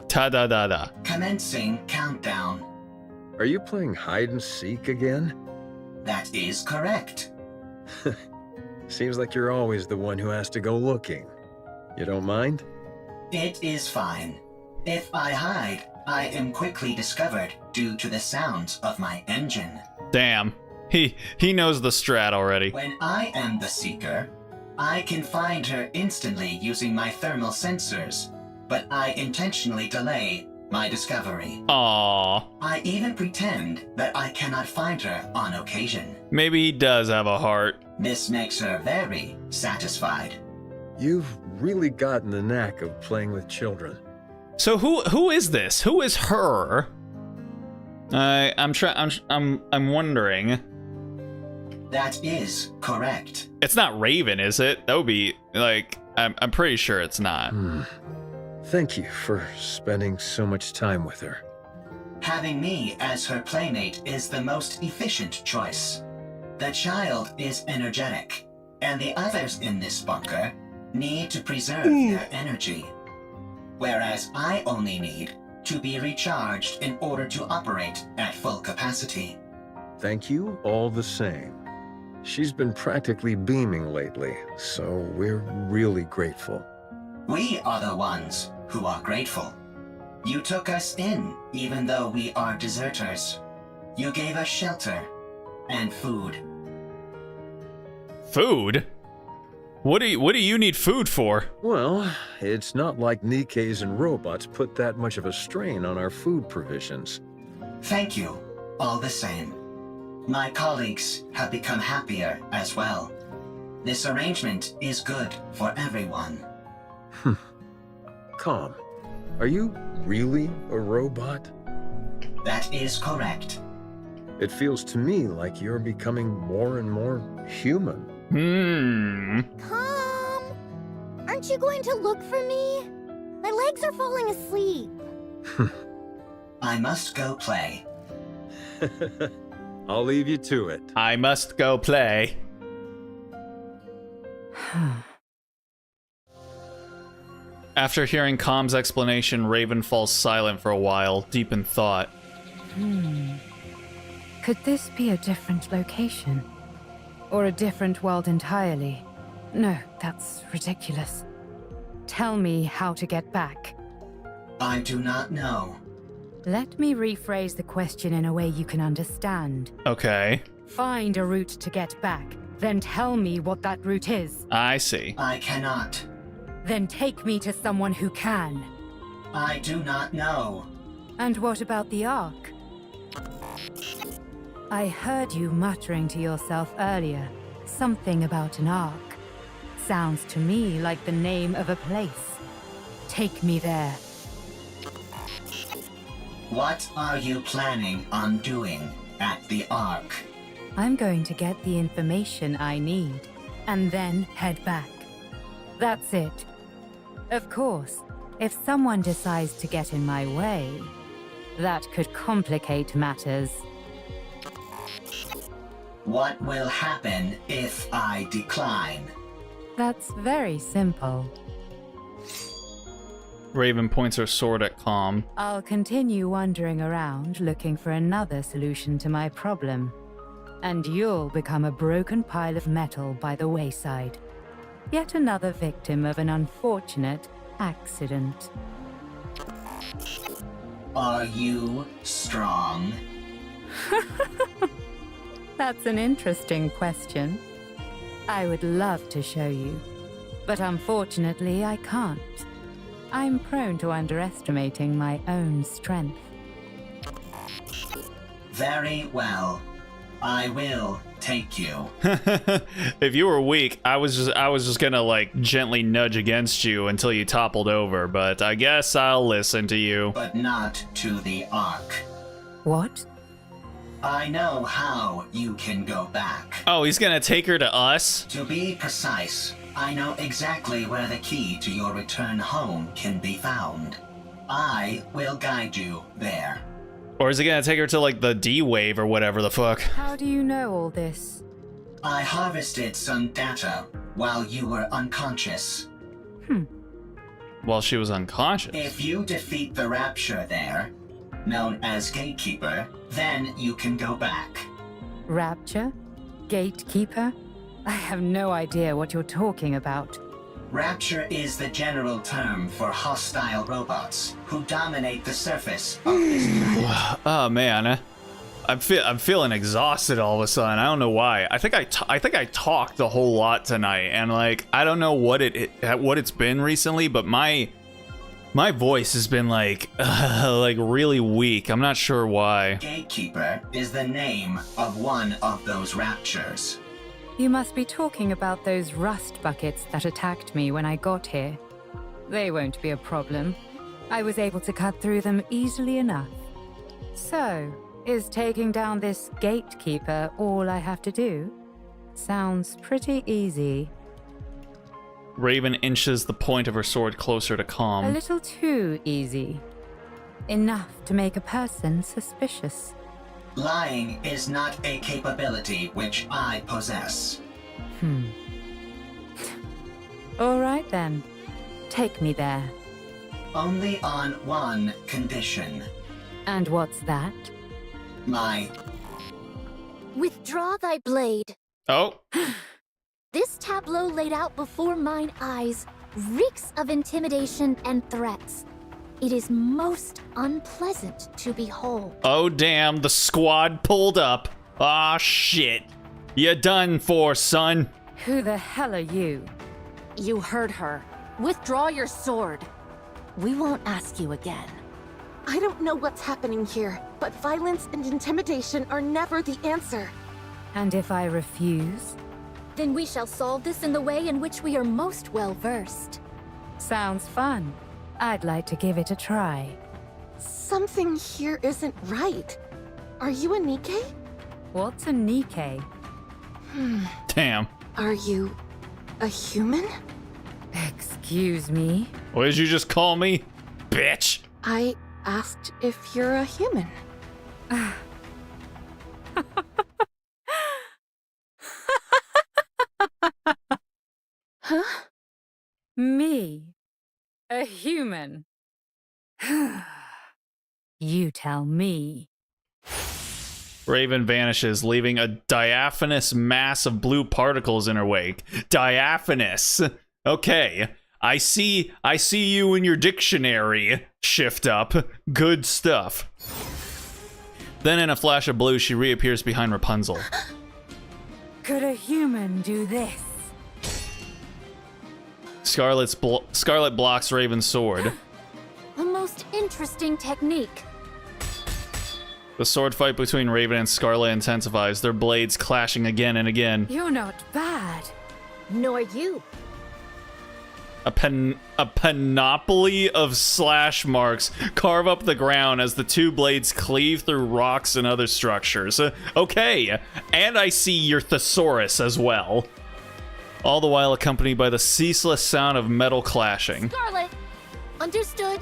Ta-da-da-da. Commencing countdown. Are you playing hide and seek again? That is correct. Seems like you're always the one who has to go looking. You don't mind? It is fine. If I hide, I am quickly discovered due to the sounds of my engine. Damn. He knows the strat already. When I am the seeker, I can find her instantly using my thermal sensors, but I intentionally delay my discovery. Aww. I even pretend that I cannot find her on occasion. Maybe he does have a heart. This makes her very satisfied. You've really gotten the knack of playing with children. So who is this? Who is her? I'm wondering. That is correct. It's not Raven, is it? That would be like I'm pretty sure it's not. Thank you for spending so much time with her. Having me as her playmate is the most efficient choice. The child is energetic, and the others in this bunker need to preserve their energy. Whereas I only need to be recharged in order to operate at full capacity. Thank you all the same. She's been practically beaming lately, so we're really grateful. We are the ones who are grateful. You took us in, even though we are deserters. You gave us shelter and food. Food? What do you need food for? Well, it's not like Nikkes and robots put that much of a strain on our food provisions. Thank you, all the same. My colleagues have become happier as well. This arrangement is good for everyone. Calm. Are you really a robot? That is correct. It feels to me like you're becoming more and more human. Calm! Aren't you going to look for me? My legs are falling asleep. I must go play. I'll leave you to it. I must go play. After hearing Calm's explanation, Raven falls silent for a while, deep in thought. Could this be a different location? Or a different world entirely? No, that's ridiculous. Tell me how to get back. I do not know. Let me rephrase the question in a way you can understand. Okay. Find a route to get back, then tell me what that route is. I see. I cannot. Then take me to someone who can. I do not know. And what about the Ark? I heard you muttering to yourself earlier. Something about an Ark. Sounds to me like the name of a place. Take me there. What are you planning on doing at the Ark? I'm going to get the information I need, and then head back. That's it. Of course, if someone decides to get in my way, that could complicate matters. What will happen if I decline? That's very simple. Raven points her sword at Calm. I'll continue wandering around looking for another solution to my problem. And you'll become a broken pile of metal by the wayside. Yet another victim of an unfortunate accident. Are you strong? That's an interesting question. I would love to show you, but unfortunately I can't. I'm prone to underestimating my own strength. Very well. I will take you. If you were weak, I was just gonna like gently nudge against you until you toppled over, but I guess I'll listen to you. But not to the Ark. What? I know how you can go back. Oh, he's gonna take her to us? To be precise, I know exactly where the key to your return home can be found. I will guide you there. Or is he gonna take her to like the D-Wave or whatever the fuck? How do you know all this? I harvested some data while you were unconscious. While she was unconscious? If you defeat the Rapture there, known as Gatekeeper, then you can go back. Rapture? Gatekeeper? I have no idea what you're talking about. Rapture is the general term for hostile robots who dominate the surface of this planet. Oh man, I'm feeling exhausted all of a sudden. I don't know why. I think I talked a whole lot tonight, and like I don't know what it's been recently, but my voice has been like really weak. I'm not sure why. Gatekeeper is the name of one of those raptures. You must be talking about those rust buckets that attacked me when I got here. They won't be a problem. I was able to cut through them easily enough. So, is taking down this gatekeeper all I have to do? Sounds pretty easy. Raven inches the point of her sword closer to Calm. A little too easy. Enough to make a person suspicious. Lying is not a capability which I possess. All right then. Take me there. Only on one condition. And what's that? My... Withdraw thy blade. Oh. This tableau laid out before mine eyes reeks of intimidation and threats. It is most unpleasant to behold. Oh damn, the squad pulled up. Aw shit. You done for, son. Who the hell are you? You heard her. Withdraw your sword. We won't ask you again. I don't know what's happening here, but violence and intimidation are never the answer. And if I refuse? Then we shall solve this in the way in which we are most well versed. Sounds fun. I'd like to give it a try. Something here isn't right. Are you a Nikke? What's a Nikke? Damn. Are you a human? Excuse me? What did you just call me? Bitch! I asked if you're a human. Huh? Me? A human? You tell me. Raven vanishes, leaving a diaphanous mass of blue particles in her wake. Diaphanous. Okay. I see you in your dictionary. Shift up. Good stuff. Then in a flash of blue, she reappears behind Rapunzel. Could a human do this? Scarlet blocks Raven's sword. The most interesting technique. The sword fight between Raven and Scarlet intensifies, their blades clashing again and again. You're not bad. Nor you. A panoply of slash marks carve up the ground as the two blades cleave through rocks and other structures. Okay, and I see your thesaurus as well. All the while accompanied by the ceaseless sound of metal clashing. Scarlet! Understood.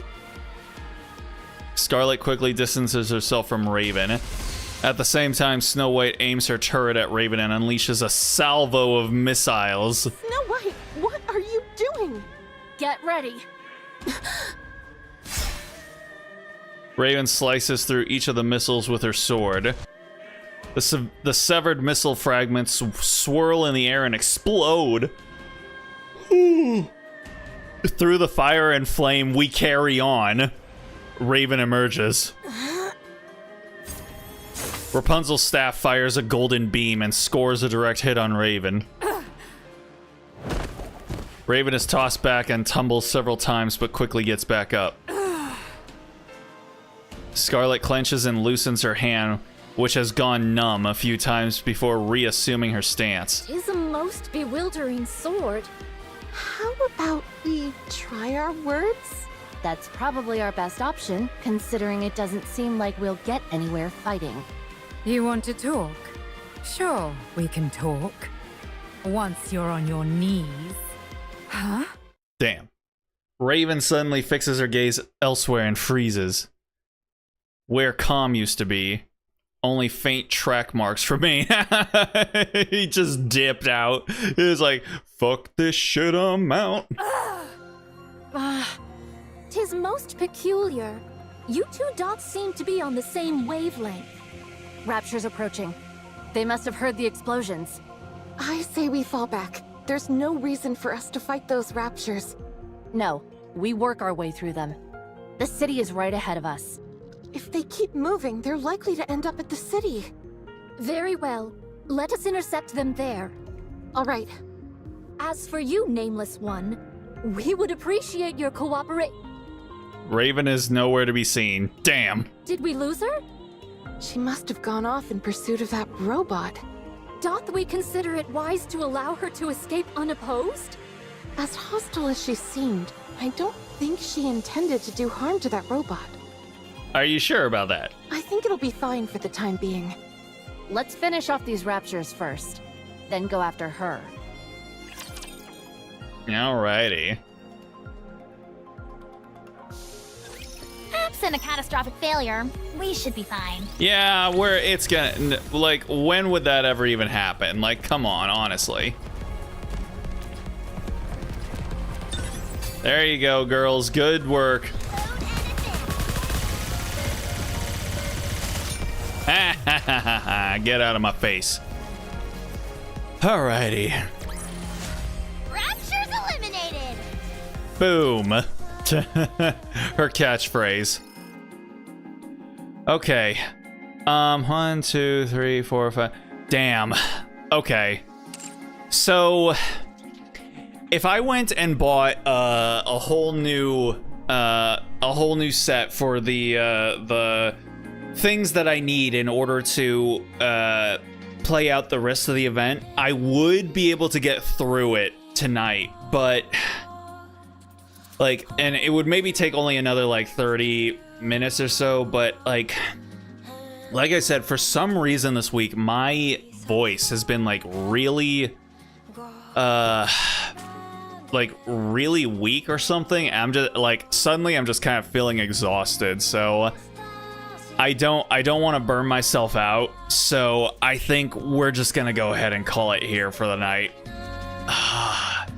Scarlet quickly distances herself from Raven. At the same time, Snow White aims her turret at Raven and unleashes a salvo of missiles. Snow White, what are you doing? Get ready. Raven slices through each of the missiles with her sword. The severed missile fragments swirl in the air and explode. Through the fire and flame, we carry on. Raven emerges. Rapunzel's staff fires a golden beam and scores a direct hit on Raven. Raven is tossed back and tumbles several times, but quickly gets back up. Scarlet clenches and loosens her hand, which has gone numb a few times before reassuming her stance. It is a most bewildering sword. How about we try our words? That's probably our best option, considering it doesn't seem like we'll get anywhere fighting. You want to talk? Sure, we can talk. Once you're on your knees. Huh? Damn. Raven suddenly fixes her gaze elsewhere and freezes. Where calm used to be, only faint track marks remain. He just dipped out. He was like, fuck this shit, I'm out. Tis most peculiar. You two dots seem to be on the same wavelength. Rapture's approaching. They must have heard the explosions. I say we fall back. There's no reason for us to fight those raptures. No, we work our way through them. The city is right ahead of us. If they keep moving, they're likely to end up at the city. Very well. Let us intercept them there. All right. As for you, Nameless One, we would appreciate your cooperation. Raven is nowhere to be seen. Damn. Did we lose her? She must have gone off in pursuit of that robot. Doth we consider it wise to allow her to escape unopposed? As hostile as she seemed, I don't think she intended to do harm to that robot. Are you sure about that? I think it'll be fine for the time being. Let's finish off these raptures first, then go after her. Alrighty. Absent a catastrophic failure, we should be fine. Yeah, it's gonna, like, when would that ever even happen? Like, come on, honestly. There you go, girls. Good work. Ha ha ha ha ha. Get out of my face. Alrighty. Rapture's eliminated! Boom. Her catchphrase. Okay. 1, 2, 3, 4, 5. Damn. Okay. So, if I went and bought a whole new set for the things that I need in order to play out the rest of the event, I would be able to get through it tonight, but like, and it would maybe take only another like 30 minutes or so, but like I said, for some reason this week my voice has been like really like really weak or something. I'm just like suddenly I'm just kind of feeling exhausted. So I don't want to burn myself out. So I think we're just gonna go ahead and call it here for the night.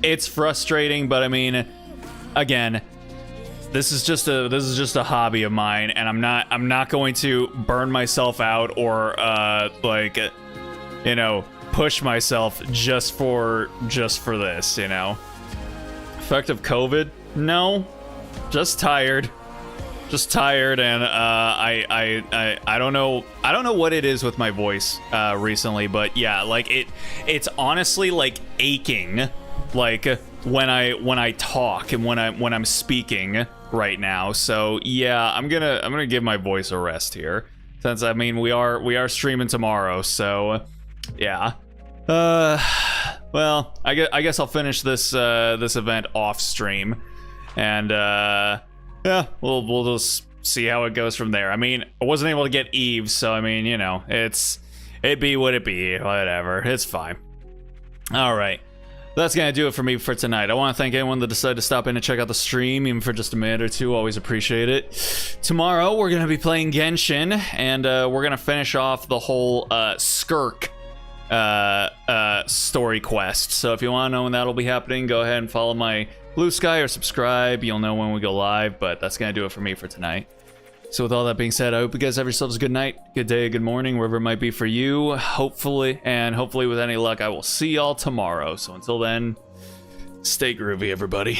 It's frustrating, but I mean, again, this is just a hobby of mine, and I'm not going to burn myself out or like, you know, push myself just for this, you know. Effect of COVID? No, just tired, and I don't know what it is with my voice recently, but yeah, like it's honestly like aching, like when I talk and when I'm speaking right now. So yeah, I'm gonna give my voice a rest here, since I mean we are streaming tomorrow. So yeah, well, I guess I'll finish this event off stream, and yeah, we'll just see how it goes from there. I mean, I wasn't able to get Eve, so I mean, you know, it be what it be, whatever, it's fine. All right. That's gonna do it for me for tonight. I want to thank anyone that decided to stop in and check out the stream, even for just a minute or two. Always appreciate it. Tomorrow we're gonna be playing Genshin, and we're gonna finish off the whole Skirk story quest. So if you want to know when that'll be happening, go ahead and follow my Blue Sky or subscribe. You'll know when we go live. But that's gonna do it for me for tonight. So with all that being said, I hope you guys have yourselves a good night, good day, good morning, wherever it might be for you. Hopefully with any luck, I will see y'all tomorrow. So until then, stay groovy, everybody.